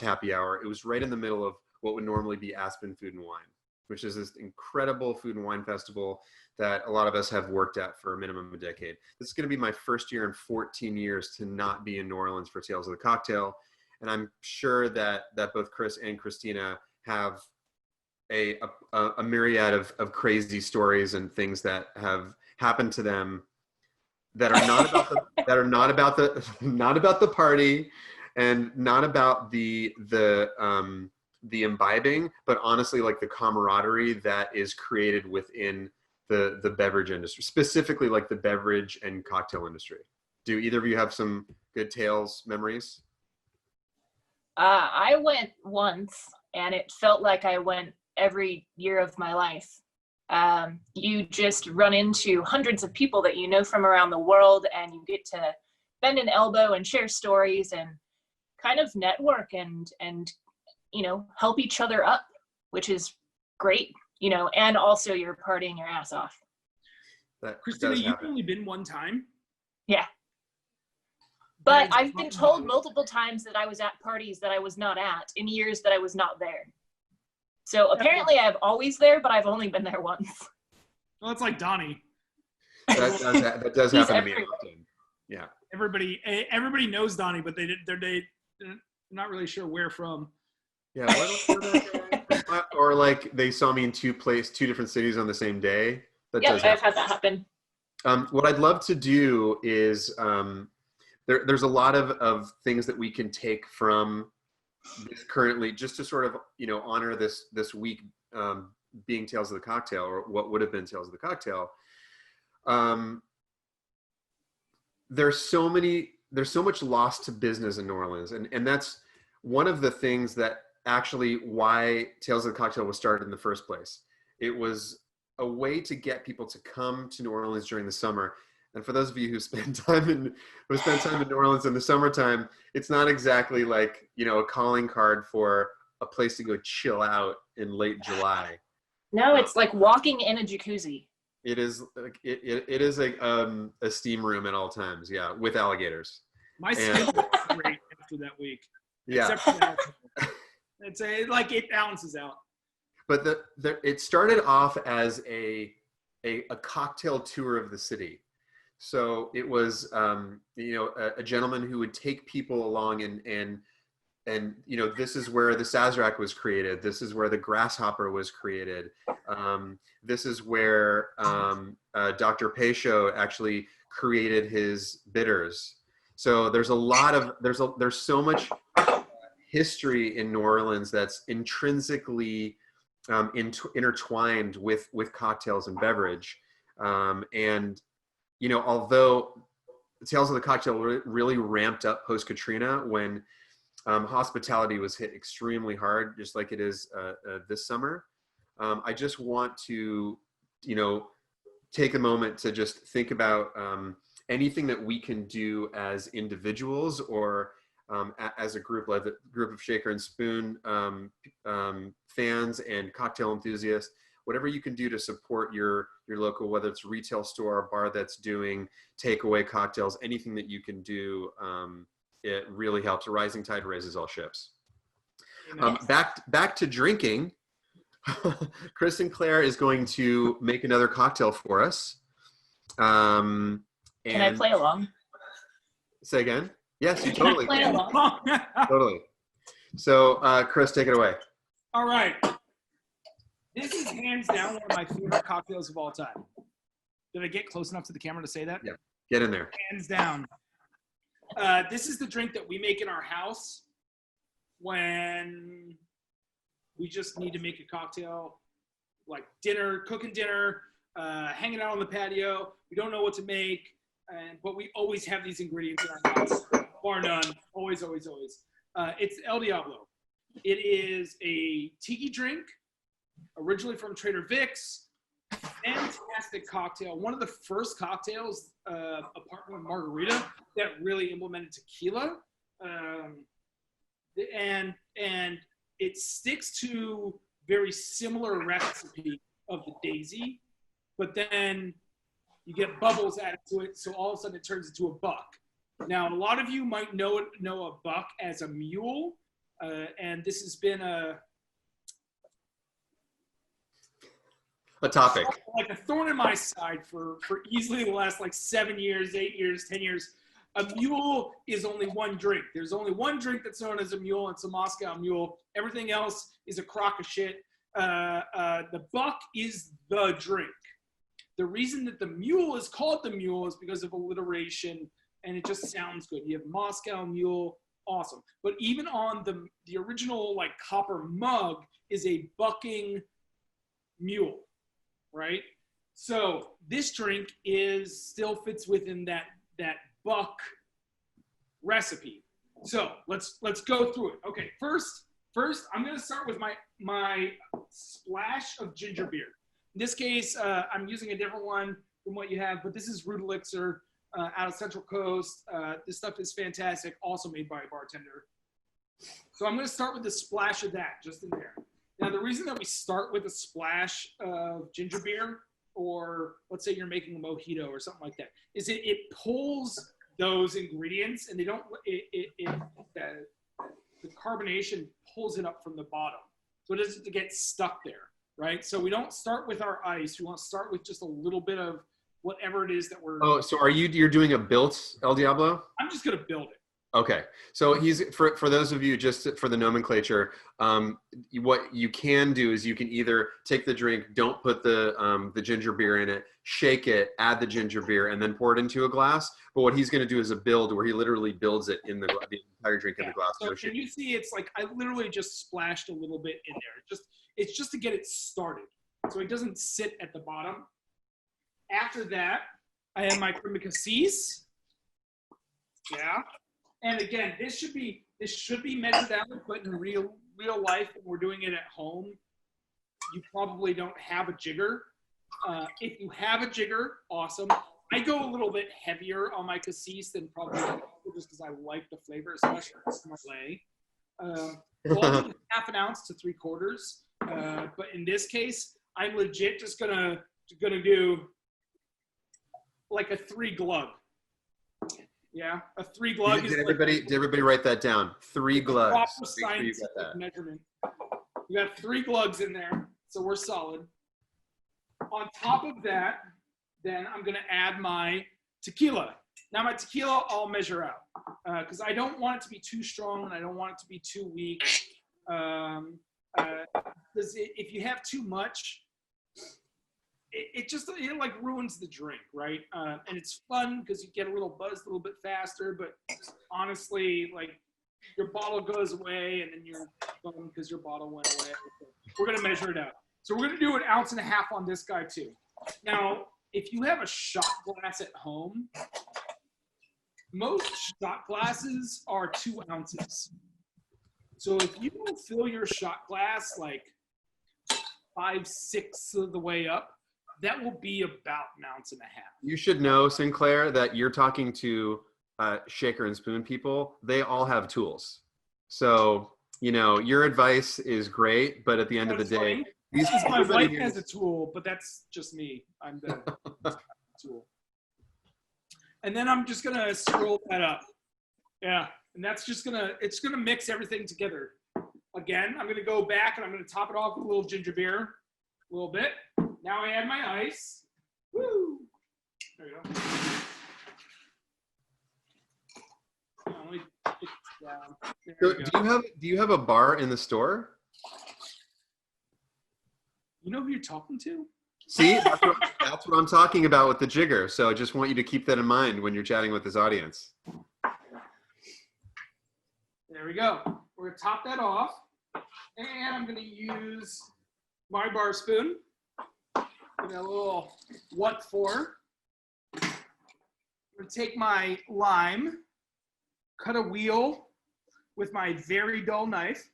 happy hour, it was right in the middle of what would normally be Aspen Food and Wine, which is this incredible food and wine festival that a lot of us have worked at for a minimum of a decade. This is going to be my first year in 14 years to not be in New Orleans for Tales of the Cocktail. And I'm sure that both Chris and Christina have a myriad of crazy stories and things that have happened to them that are not about the party and not about the imbibing, but honestly like the camaraderie that is created within the beverage industry, specifically like the beverage and cocktail industry. Do either of you have some good tales, memories? I went once, and it felt like I went every year of my life. You just run into hundreds of people that you know from around the world, and you get to bend an elbow and share stories and kind of network and help each other up, which is great, and also you're partying your ass off. Christina, you've only been one time? Yeah. But I've been told multiple times that I was at parties that I was not at in years that I was not there. So apparently I'm always there, but I've only been there once. Well, it's like Donnie. That does happen to me often. Yeah. Everybody knows Donnie, but they're not really sure where from. Yeah. Or like they saw me in two different cities on the same day. I've had that happen. What I'd love to do is there's a lot of things that we can take from this currently, just to sort of honor this week being Tales of the Cocktail, or what would have been Tales of the Cocktail. There's so much lost to business in New Orleans, and that's one of the things that actually why Tales of the Cocktail was started in the first place. It was a way to get people to come to New Orleans during the summer. And for those of you who spend time in New Orleans in the summertime, it's not exactly like, a calling card for a place to go chill out in late July. No, it's like walking in a jacuzzi. It is like it is a steam room at all times, yeah, with alligators. My skin was great after that week. Yeah. Except for the alcohol. It balances out. But it started off as a cocktail tour of the city. So it was, a gentleman who would take people along and this is where the Sazerac was created. This is where the Grasshopper was created. This is where Dr. Peychaud actually created his bitters. So there's there's so much history in New Orleans that's intrinsically intertwined with cocktails and beverage. Although Tales of the Cocktail really ramped up post-Katrina when hospitality was hit extremely hard, just like it is this summer. I just want to, take a moment to just think about anything that we can do as individuals or as a group, like the group of Shaker and Spoon fans and cocktail enthusiasts. Whatever you can do to support your local, whether it's retail store or bar that's doing takeaway cocktails, anything that you can do, it really helps. A rising tide raises all ships. Back to drinking. Chris Sinclair is going to make another cocktail for us. Can I play along? Say again? Yes, you totally play can. along? Totally. So, Chris, take it away. All right. This is hands down one of my favorite cocktails of all time. Did I get close enough to the camera to say that? Yeah, get in there. Hands down. This is the drink that we make in our house when we just need to make a cocktail, like dinner, cooking dinner, hanging out on the patio. We don't know what to make, but we always have these ingredients in our house, bar none. Always, always, always. It's El Diablo. It is a tiki drink, originally from Trader Vic's. Fantastic cocktail. One of the first cocktails, apart from margarita, that really implemented tequila. And it sticks to very similar recipe of the Daisy, but then you get bubbles added to it, so all of a sudden it turns into a buck. Now, a lot of you might know a buck as a mule, and this has been a topic. Like a thorn in my side for easily the last like 7 years, 8 years, 10 years. A mule is only one drink. There's only one drink that's known as a mule. It's a Moscow Mule. Everything else is a crock of shit. The buck is the drink. The reason that the mule is called the mule is because of alliteration, and it just sounds good. You have Moscow Mule, awesome. But even on the original like copper mug is a bucking mule, right? So this drink still fits within that buck recipe. So let's go through it. Okay, first I'm gonna start with my splash of ginger beer. In this case, I'm using a different one from what you have, but this is Root Elixir out of Central Coast. This stuff is fantastic, also made by a bartender. So I'm gonna start with the splash of that just in there. Now, the reason that we start with a splash of ginger beer, or let's say you're making a mojito or something like that, is it pulls those ingredients, and they don't, the carbonation pulls it up from the bottom. So it doesn't get stuck there, right? So we don't start with our ice. We want to start with just a little bit of whatever it is that we're... Oh, so you're doing a built El Diablo? I'm just going to build it. Okay, so for those of you, just for the nomenclature, what you can do is you can either take the drink, don't put the ginger beer in it, shake it, add the ginger beer, and then pour it into a glass. But what he's going to do is a build where he literally builds it in the entire drink in the glass. So can you see? It's like I literally just splashed a little bit in there. It's just to get it started, so it doesn't sit at the bottom. After that, I have my Crème Cassis. Yeah. And again, this should be measured out, but in real life, when we're doing it at home, you probably don't have a jigger. If you have a jigger, awesome. I go a little bit heavier on my cassis than probably just because I like the flavor, especially Merlet. Well, half an ounce to 3/4. But in this case, I'm legit just gonna do like a 3 glug. Yeah, a 3 glug. Did everybody write that down? 3 glugs. Proper scientific measurement. You got 3 glugs in there, so we're solid. On top of that, then I'm gonna add my tequila. Now my tequila I'll measure out because I don't want it to be too strong and I don't want it to be too weak. Because if you have too much, it like ruins the drink, right? And it's fun because you get a little buzz a little bit faster, but honestly, like your bottle goes away and then you're bummed because your bottle went away. We're gonna measure it out. So we're gonna do 1.5 ounces on this guy too. Now, if you have a shot glass at home, most shot glasses are 2 ounces. So if you fill your shot glass like 5/6 of the way up, that will be about 1.5 ounces. You should know, Sinclair, that you're talking to shaker and spoon people. They all have tools. So, your advice is great, but at the end of the day, my wife has a tool, but that's just me. I'm the tool. And then I'm just gonna scroll that up. Yeah, and that's just it's gonna mix everything together. Again, I'm gonna go back and I'm gonna top it off with a little ginger beer, a little bit. Now I add my ice. Woo! There you go. Let me put this down. So do you have a bar in the store? You know who you're talking to? See, that's what I'm talking about with the jigger. So I just want you to keep that in mind when you're chatting with this audience. There we go. We're gonna top that off, and I'm gonna use my bar spoon. Give it a little what for. I'm gonna take my lime, cut a wheel with my very dull knife.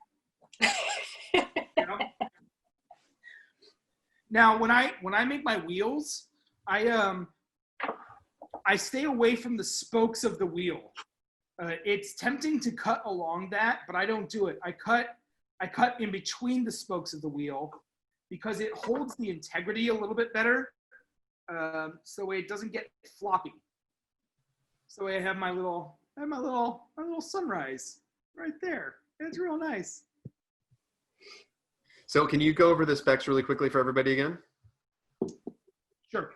Now, when I make my wheels, I stay away from the spokes of the wheel. It's tempting to cut along that, but I don't do it. I cut in between the spokes of the wheel because it holds the integrity a little bit better, so it doesn't get floppy. So I have my little sunrise right there. It's real nice. So can you go over the specs really quickly for everybody again? Sure.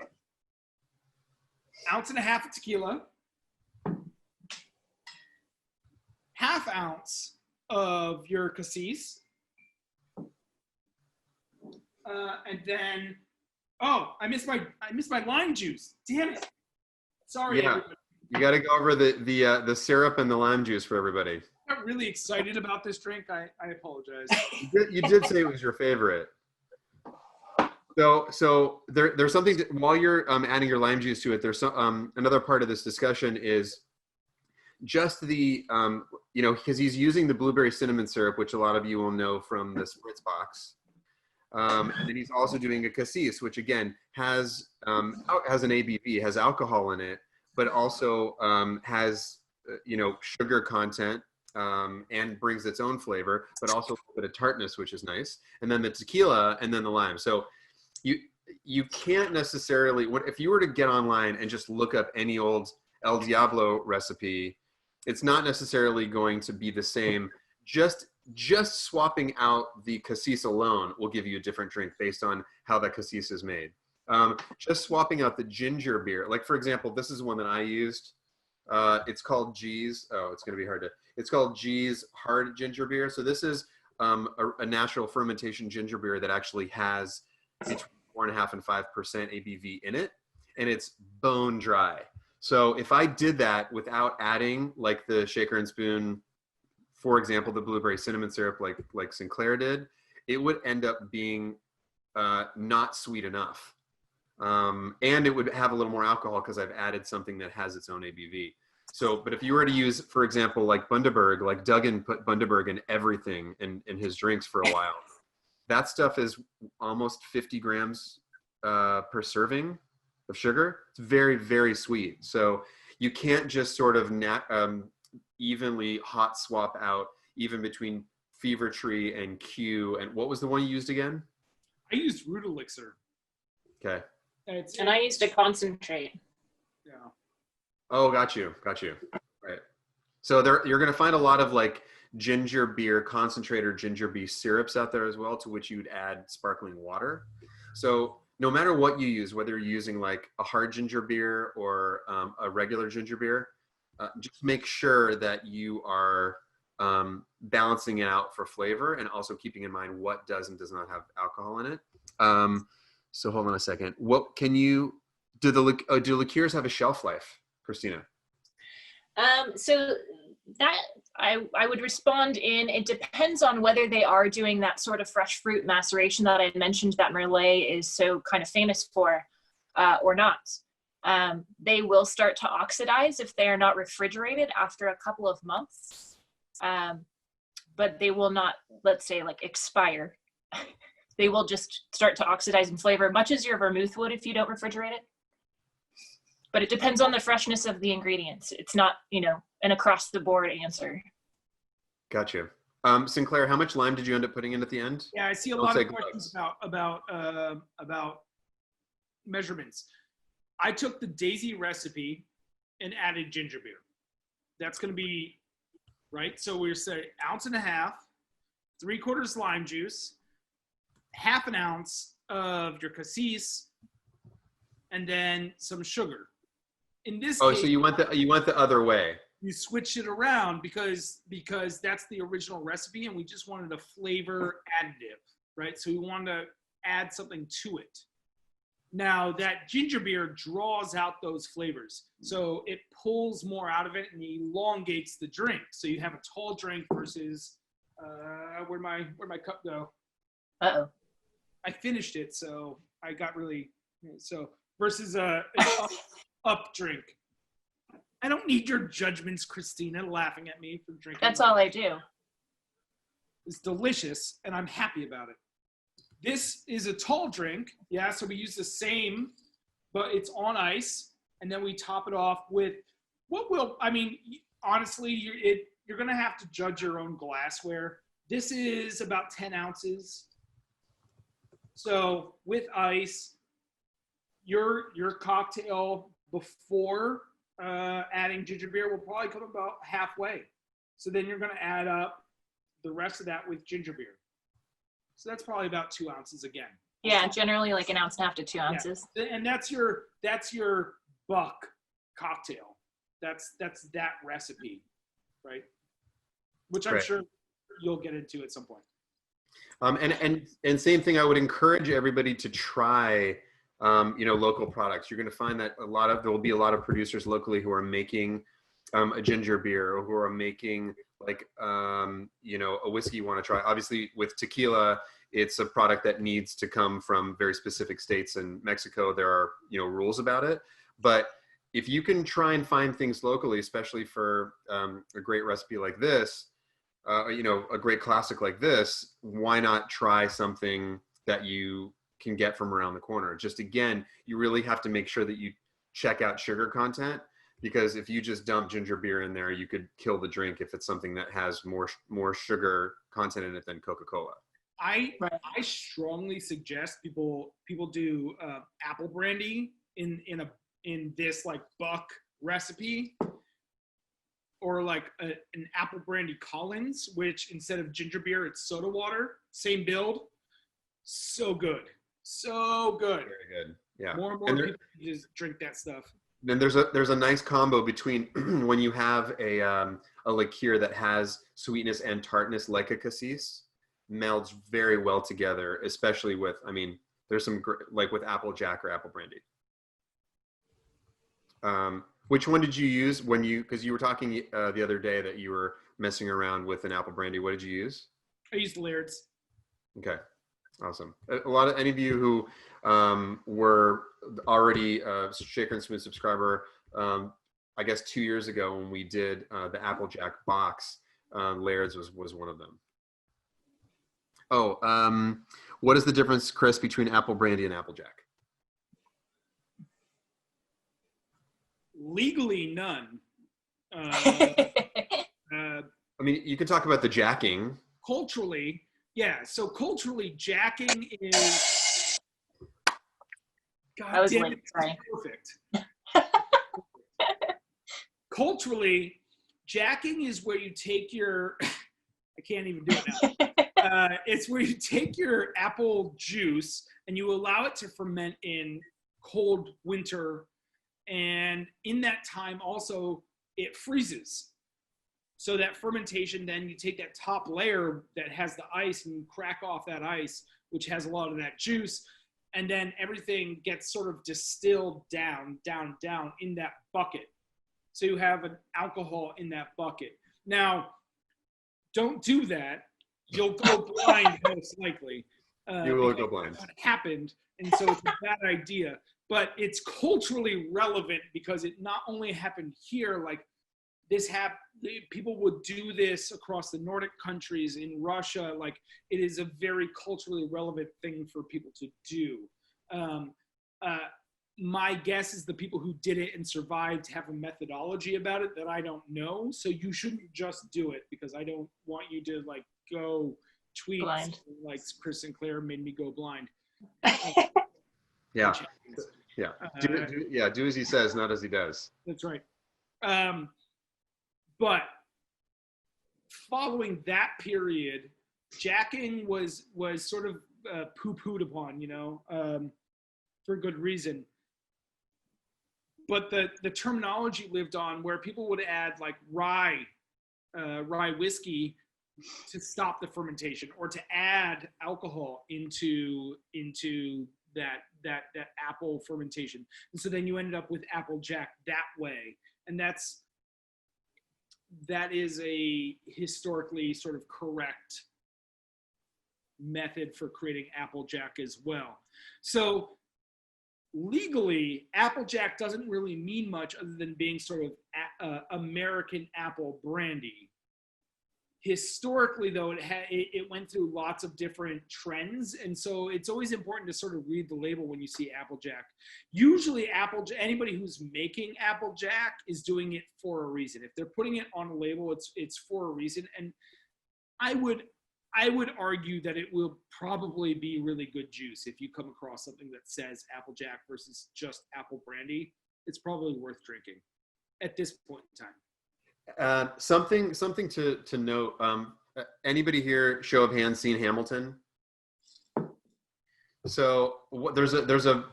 1.5 ounces of tequila. 1/2 ounce of your cassis. And then, oh, I missed my lime juice. Damn it. Sorry, Yeah. everybody. You got to go over the syrup and the lime juice for everybody. I'm not really excited about this drink. I apologize. You did say it was your favorite. So there's something while you're adding your lime juice to it. There's some another part of this discussion is just the because he's using the blueberry cinnamon syrup, which a lot of you will know from the spritz box. And then he's also doing a cassis, which again has an ABV, has alcohol in it, but also has sugar content and brings its own flavor, but also a bit of tartness, which is nice. And then the tequila, and then the lime. So you can't necessarily, if you were to get online and just look up any old El Diablo recipe, it's not necessarily going to be the same. Just swapping out the cassis alone will give you a different drink based on how that cassis is made. Just swapping out the ginger beer, like for example, this is one that I used. It's called G's. Oh, it's going to be hard to. It's called G's Hard Ginger Beer. So this is a natural fermentation ginger beer that actually has between 4.5% and 5% ABV in it, and it's bone dry. So if I did that without adding like the shaker and spoon, for example, the blueberry cinnamon syrup, like Sinclair did, it would end up being not sweet enough. And it would have a little more alcohol because I've added something that has its own ABV. So, but if you were to use, for example, like Bundaberg, like Duggan put Bundaberg in everything in his drinks for a while. That stuff is almost 50 grams per serving of sugar. It's very, very sweet. So you can't just sort of evenly hot swap out even between Fever Tree and Q. And what was the one you used again? I used Root Elixir. Okay. And I used a concentrate. Yeah. Oh, got you. Right. So you're going to find a lot of like ginger beer concentrate or ginger beer syrups out there as well, to which you'd add sparkling water. So no matter what you use, whether you're using like a hard ginger beer or a regular ginger beer, just make sure that you are balancing it out for flavor and also keeping in mind what does and does not have alcohol in it. So hold on a second. What can you do? Do liqueurs have a shelf life, Christina? So that I would respond in, it depends on whether they are doing that sort of fresh fruit maceration that I mentioned that Merlet is so kind of famous for, or not. They will start to oxidize if they are not refrigerated after a couple of months, but they will not, let's say, like expire. They will just start to oxidize in flavor, much as your vermouth would if you don't refrigerate it. But it depends on the freshness of the ingredients. It's not, an across-the-board answer. Gotcha. Sinclair, how much lime did you end up putting in at the end? Yeah, I see a lot of questions about measurements. I took the Daisy recipe and added ginger beer. That's going to be, right? So we're saying 1.5 ounces, 3/4 lime juice, 1/2 ounce of your cassis, and then some sugar. In this case, so you went the other way. You switch it around because that's the original recipe, and we just wanted a flavor additive, right? So we wanted to add something to it. Now that ginger beer draws out those flavors, so it pulls more out of it and elongates the drink. So you have a tall drink versus where'd my cup go? Uh-oh. I finished it, so I got really versus an up drink. I don't need your judgments, Christina, laughing at me for drinking. That's all I do. It's delicious, and I'm happy about it. This is a tall drink, yeah, so we use the same, but it's on ice, and then we top it off with honestly, you're going to have to judge your own glassware. This is about 10 ounces. So with ice, your cocktail before adding ginger beer will probably come about halfway. So then you're going to add up the rest of that with ginger beer. So that's probably about 2 ounces again. Yeah, generally like 1.5 ounces to 2 ounces. Yeah. And that's your buck cocktail. That's that recipe, right? Which I'm sure you'll get into at some point. And same thing, I would encourage everybody to try, local products. You're going to find that there will be a lot of producers locally who are making a ginger beer, or who are making like, a whiskey you want to try. Obviously with tequila, it's a product that needs to come from very specific states. In Mexico, there are, rules about it. But if you can try and find things locally, especially for a great recipe like this, a great classic like this, why not try something that you can get from around the corner? Just again, you really have to make sure that you check out sugar content, because if you just dump ginger beer in there, you could kill the drink if it's something that has more sugar content in it than Coca-Cola. I strongly suggest people do apple brandy in this like buck recipe, or like an apple brandy Collins, which instead of ginger beer, it's soda water. Same build. So good. So good. Very good. Yeah. More and more people just drink that stuff. Then there's a nice combo between when you have a liqueur that has sweetness and tartness like a Cassis, melds very well together, especially with, there's some like with Applejack or apple brandy. Which one did you use because you were talking the other day that you were messing around with an apple brandy. What did you use? I used Laird's. Okay. Awesome. Any of you who were already a Shaker and Smooth subscriber, I guess 2 years ago when we did the Applejack box, Laird's was one of them. Oh, what is the difference, Chris, between apple brandy and Applejack? Legally, none. You can talk about the jacking. Culturally, yeah. So culturally, jacking is perfect. Culturally, jacking is where you take your I can't even do it now. It's where you take your apple juice and you allow it to ferment in cold winter. And in that time also it freezes. So that fermentation, then you take that top layer that has the ice and crack off that ice, which has a lot of that juice. And then everything gets sort of distilled down in that bucket. So you have an alcohol in that bucket. Now, don't do that. You'll go blind most likely. You will go blind. That's what happened. And so it's a bad idea. But it's culturally relevant because it not only happened here, like this people would do this across the Nordic countries, in Russia. Like it is a very culturally relevant thing for people to do. My guess is the people who did it and survived have a methodology about it that I don't know. So you shouldn't just do it, because I don't want you to like go tweet like Chris Sinclair made me go blind. Yeah. Yeah. Do as he says, not as he does. That's right. But following that period, jacking was sort of poo-pooed upon, for good reason. But the terminology lived on, where people would add like rye whiskey to stop the fermentation, or to add alcohol into that apple fermentation. And so then you ended up with Applejack that way. And that is a historically sort of correct method for creating Applejack as well. So legally, Applejack doesn't really mean much other than being sort of American apple brandy. Historically, though, it went through lots of different trends, and so it's always important to sort of read the label when you see Applejack. Usually, anybody who's making Applejack is doing it for a reason. If they're putting it on a label, it's for a reason. And I would argue that it will probably be really good juice if you come across something that says Applejack versus just apple brandy. It's probably worth drinking. at this point in time? Something to note. Anybody here, show of hands, seen Hamilton? So there's a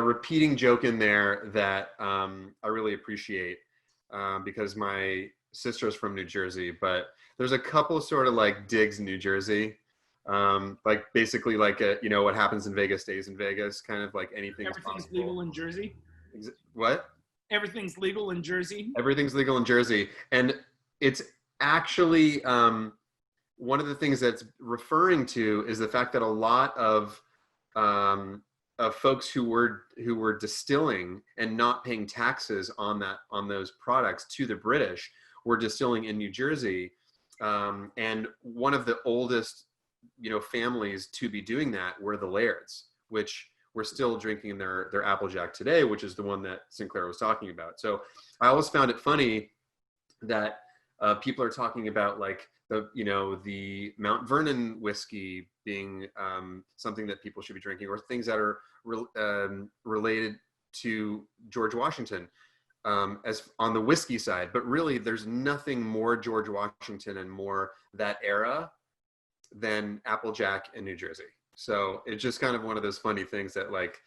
repeating joke in there that I really appreciate because my sister's from New Jersey, but there's a couple sort of like digs in New Jersey, like basically like what happens in Vegas stays in Vegas, kind of like anything. Everything's legal in Jersey. What? Everything's legal in Jersey. Everything's legal in Jersey, and it's actually one of the things that's referring to is the fact that a lot of folks who were distilling and not paying taxes on those products to the British were distilling in New Jersey, and one of the oldest families to be doing that were the Lairds, which we're still drinking their Applejack today, which is the one that Sinclair was talking about. So I always found it funny that people are talking about like the Mount Vernon whiskey being something that people should be drinking, or things that are related to George Washington as on the whiskey side. But really, there's nothing more George Washington and more that era than Applejack in New Jersey. So it's just kind of one of those funny things that like,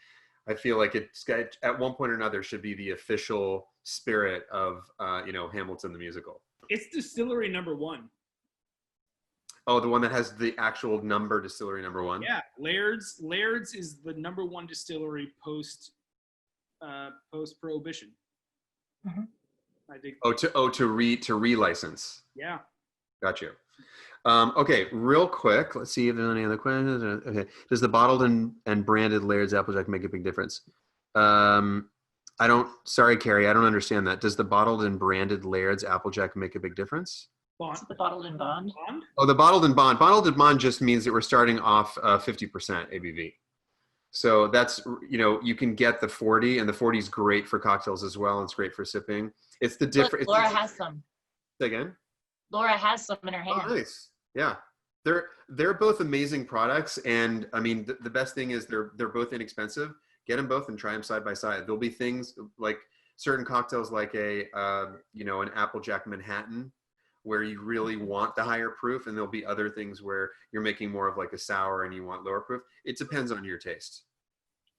I feel like it's at one point or another should be the official spirit of, Hamilton the musical. It's distillery number 1. Oh, the one that has the actual number, distillery number 1? Yeah, Laird's is the number 1 distillery post Prohibition. Mm-hmm. I think. To relicense. Yeah. Got you. Okay, real quick. Let's see if there's any other questions. Okay, does the bottled and branded Laird's Applejack make a big difference? Sorry, Carrie, I don't understand that. Does the bottled and branded Laird's Applejack make a big difference? Bond. The bottled and bond. Oh, the bottled and bond. Bottled and bond just means that we're starting off 50% ABV. So that's, you can get the 40, and the 40 is great for cocktails as well. And it's great for sipping. It's the different. Laura has some. Say again? Laura has some in her hand. Oh, nice. Yeah. They're both amazing products. And I mean, the best thing is they're both inexpensive. Get them both and try them side by side. There'll be things like certain cocktails like an Applejack Manhattan, where you really want the higher proof, and there'll be other things where you're making more of like a sour and you want lower proof. It depends on your taste.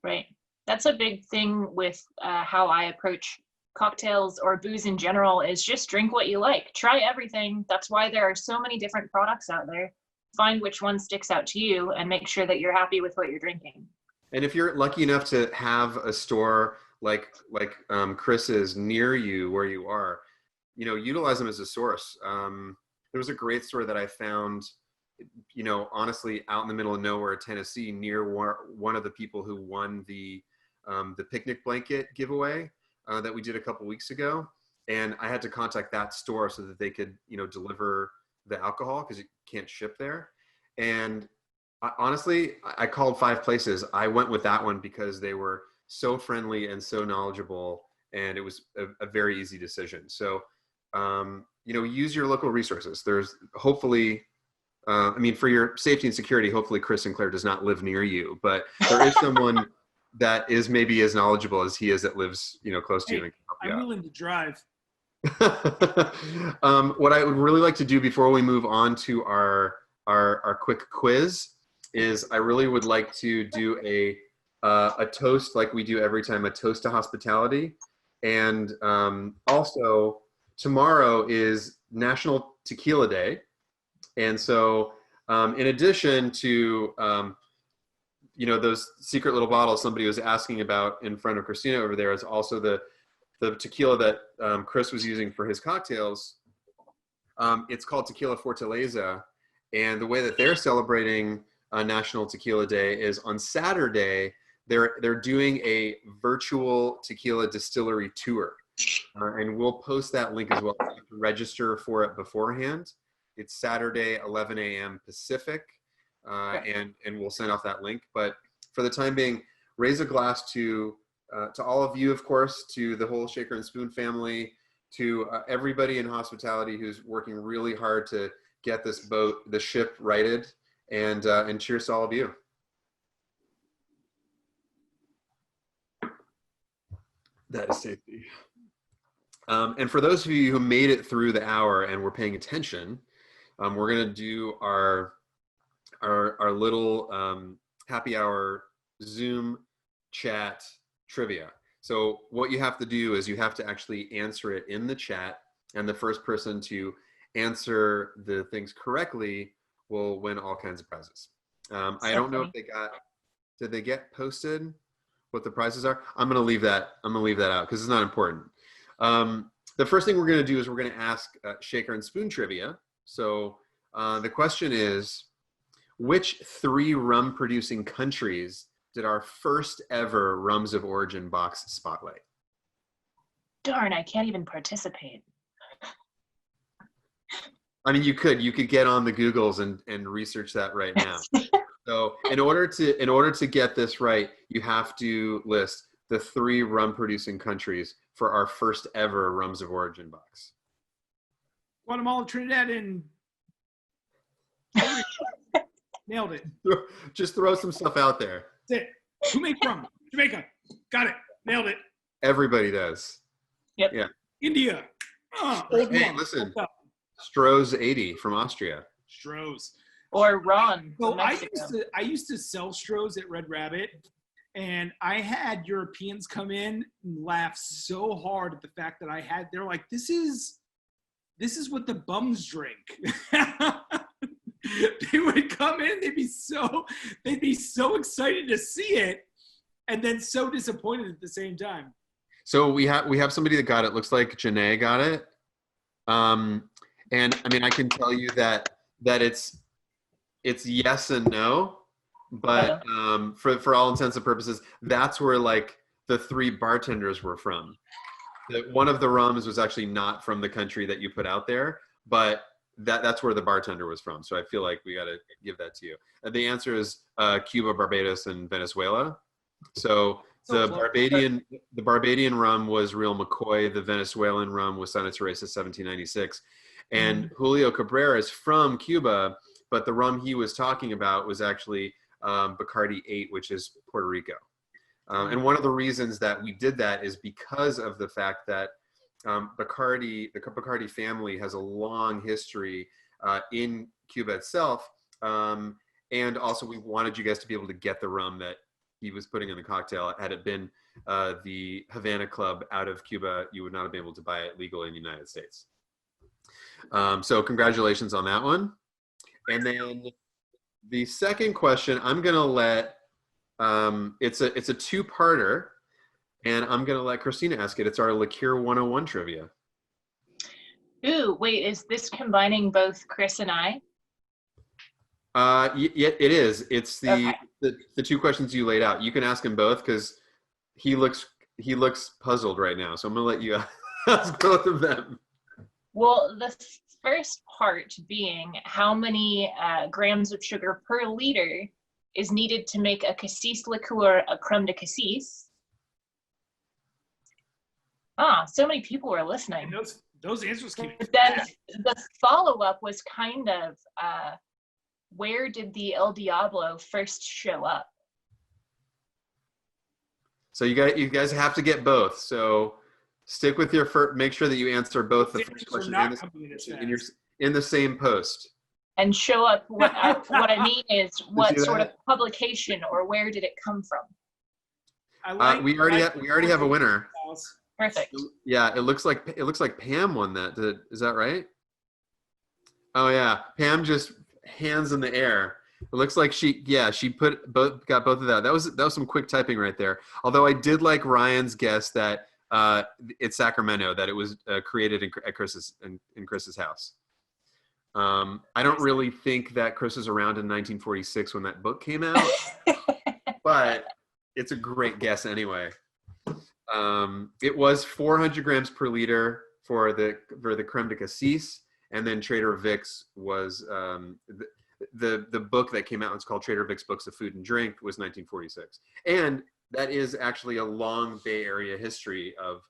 Right. That's a big thing with how I approach cocktails or booze in general, is just drink what you like. Try everything. That's why there are so many different products out there. Find which one sticks out to you and make sure that you're happy with what you're drinking. And if you're lucky enough to have a store like Chris's near you where you are, utilize them as a source. There was a great store that I found, honestly, out in the middle of nowhere, Tennessee, near one of the people who won the picnic blanket giveaway that we did a couple weeks ago. And I had to contact that store so that they could, deliver the alcohol because you can't ship there. And honestly, I called 5 places. I went with that one because they were so friendly and so knowledgeable, and it was a very easy decision. So, use your local resources. There's hopefully, for your safety and security, hopefully Chris Sinclair does not live near you, but there is someone that is maybe as knowledgeable as he is that lives, close to you. And can help you I'm out. willing to drive. What I would really like to do before we move on to our quick quiz is I really would like to do a toast like we do every time, a toast to hospitality. And also tomorrow is National Tequila Day. And so in addition to, those secret little bottles somebody was asking about in front of Christina over there, is also the tequila that Chris was using for his cocktails. It's called Tequila Fortaleza. And the way that they're celebrating National Tequila Day is on Saturday, they're doing a virtual tequila distillery tour. And we'll post that link as well. You have to register for it beforehand. It's Saturday, 11 a.m. Pacific. And we'll send off that link. But for the time being, raise a glass to all of you, of course, to the whole Shaker and Spoon family, to everybody in hospitality who's working really hard to get this the ship righted, and cheers to all of you. That is safety. And for those of you who made it through the hour and were paying attention, we're going to do our little happy hour Zoom chat trivia. So what you have to do is you have to actually answer it in the chat, and the first person to answer the things correctly will win all kinds of prizes. I don't know if did they get posted what the prizes are? I'm going to leave that out because it's not important. The first thing we're going to do is we're going to ask shaker and spoon trivia. So the question is, which 3 rum producing countries did our first ever Rums of Origin box spotlight? Darn, I can't even participate. I mean, you could get on the Googles and research that right now. So in order to get this right, you have to list the 3 rum producing countries for our first ever Rums of Origin box. Guatemala, Trinidad, and nailed it. Just throw some stuff out there. That's it. Who makes rum? Jamaica. Got it. Nailed it. Everybody does. Yep. Yeah. India. Hey, listen. Stroh's 80 from Austria. Stroh's. Or Ron. So I used to sell Stroh's at Red Rabbit, and I had Europeans come in and laugh so hard at the fact that they're like, this is what the bums drink. They would come in, they'd be so excited to see it, and then so disappointed at the same time. So we have somebody that got it. Looks like Janae got it. And I mean, I can tell you that it's yes and no, but for all intents and purposes, that's where like the 3 bartenders were from. One of the rums was actually not from the country that you put out there, but that's where the bartender was from. So I feel like we got to give that to you. The answer is Cuba, Barbados, and Venezuela. So the Barbadian rum was Real McCoy. The Venezuelan rum was Santa Teresa 1796. And Julio Cabrera is from Cuba, but the rum he was talking about was actually Bacardi 8, which is Puerto Rico. And one of the reasons that we did that is because of the fact that the Bacardi family has a long history in Cuba itself. And also we wanted you guys to be able to get the rum that he was putting in the cocktail. Had it been the Havana Club out of Cuba, you would not have been able to buy it legally in the United States. So congratulations on that one. And then the second question, I'm going to let, it's a 2-parter, and I'm going to let Christina ask it. It's our Liqueur 101 trivia. Ooh, wait, is this combining both Chris and I? Yeah, it is. It's the 2 questions you laid out. You can ask him both because he looks puzzled right now. So I'm going to let you ask both of them. Well, the first part being how many grams of sugar per liter is needed to make a Cassis liqueur, a Crème de Cassis. So many people were listening. And those answers came. But then the follow-up was kind of, where did the El Diablo first show up? So you guys have to get both. So stick with your first. Make sure that you answer both the first question and in the same post. And show up. What I mean is, what sort of publication or where did it come from? We already have a winner. Perfect. Yeah, it looks like Pam won that. Is that right? Oh yeah, Pam just hands in the air. It looks like she got both of that. That was some quick typing right there. Although I did like Ryan's guess that it's Sacramento, that it was created in Chris's house. I don't really think that Chris was around in 1946 when that book came out, but it's a great guess anyway. It was 400 grams per liter for the Crème de Cassis, and then Trader Vic's was the book that came out. It's called Trader Vic's Books of Food and Drink. Was 1946, and that is actually a long Bay Area history of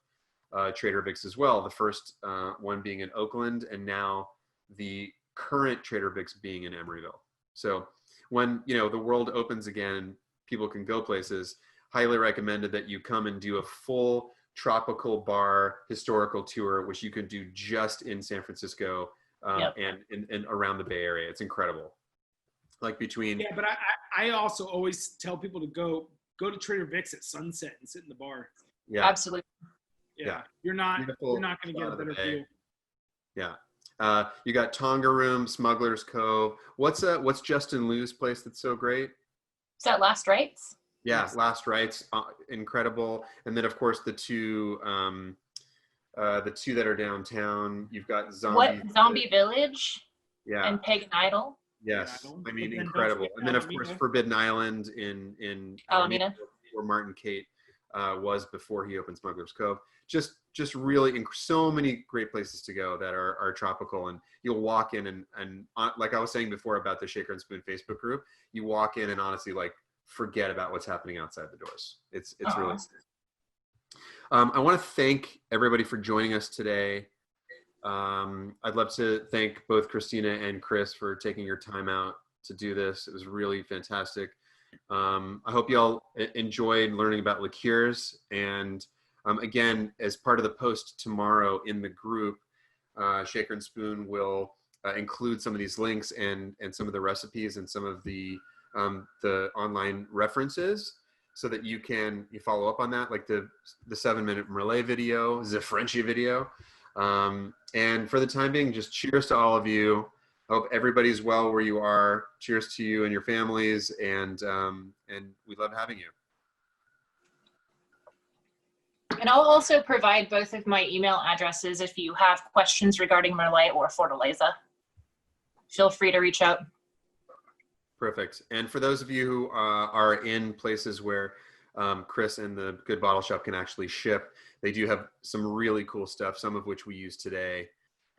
Trader Vic's as well. The first one being in Oakland, and now the current Trader Vic's being in Emeryville. So when the world opens again, people can go places. Highly recommended that you come and do a full tropical bar historical tour, which you can do just in San Francisco and around the Bay Area. It's incredible. Like between. Yeah, but I also always tell people to go to Trader Vic's at sunset and sit in the bar. Yeah, absolutely. Yeah. You're not going to get a better view. Yeah. You got Tonga Room, Smuggler's Cove. What's Justin Liu's place that's so great? Is that Last Rites? Yeah, Last Rites, incredible. And then of course the two that are downtown. You've got Zombie Village. Yeah. And Pagan Idol. Yes, I mean incredible. And then of course Forbidden Island in Alameda, where Martin Kate was before he opened Smuggler's Cove. Just really so many great places to go that are tropical, and you'll walk in and like I was saying before about the Shaker and Spoon Facebook group, you walk in and honestly like forget about what's happening outside the doors. It's really. I want to thank everybody for joining us today. I'd love to thank both Christina and Chris for taking your time out to do this. It was really fantastic. I hope you all enjoyed learning about liqueurs. And again, as part of the post tomorrow in the group, Shaker and Spoon will include some of these links and some of the recipes and some of the online references so that you follow up on that, like the 7-minute Merlet video, the Frenchy video. And for the time being, just cheers to all of you. Hope everybody's well where you are. Cheers to you and your families, and we love having you. And I'll also provide both of my email addresses if you have questions regarding Merlet or Fortaleza. Feel free to reach out. Perfect. And for those of you who are in places where Chris and the Good Bottle Shop can actually ship, they do have some really cool stuff, some of which we use today.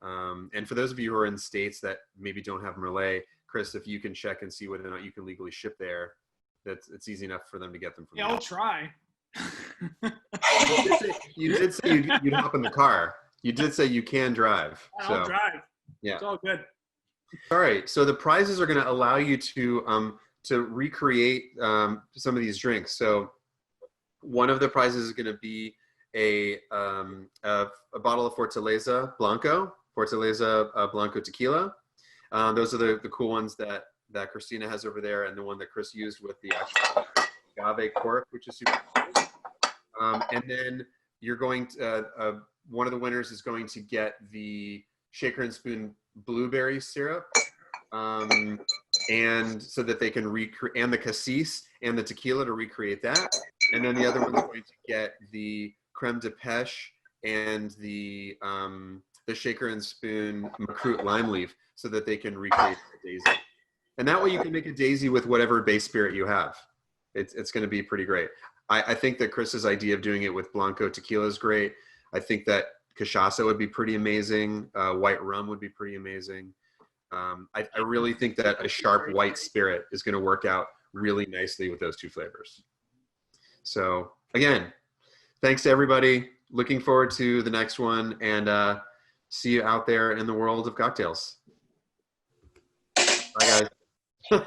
And for those of you who are in states that maybe don't have Merlet, Chris, if you can check and see whether or not you can legally ship there, it's easy enough for them to get them from you. I'll try. You did say you'd hop in the car. You did say you can drive. I'll drive. Yeah. It's all good. All right. So the prizes are going to allow you to recreate some of these drinks. So one of the prizes is going to be a bottle of Fortaleza Blanco, Blanco Tequila. Those are the cool ones that Christina has over there, and the one that Chris used with the actual agave cork, which is super cool. And then you're going to, one of the winners is going to get the Shaker and Spoon blueberry syrup, and so that they can recreate, and the Cassis and the tequila to recreate that. And then the other one's going to get the Crème de Pêche and the Shaker and Spoon makrut lime leaf so that they can recreate the daisy. And that way you can make a daisy with whatever base spirit you have. It's going to be pretty great. I think that Chris's idea of doing it with Blanco tequila is great. I think that cachaça would be pretty amazing. White rum would be pretty amazing. I really think that a sharp white spirit is going to work out really nicely with those two flavors. So again, thanks to everybody. Looking forward to the next one, and see you out there in the world of cocktails. Bye, guys.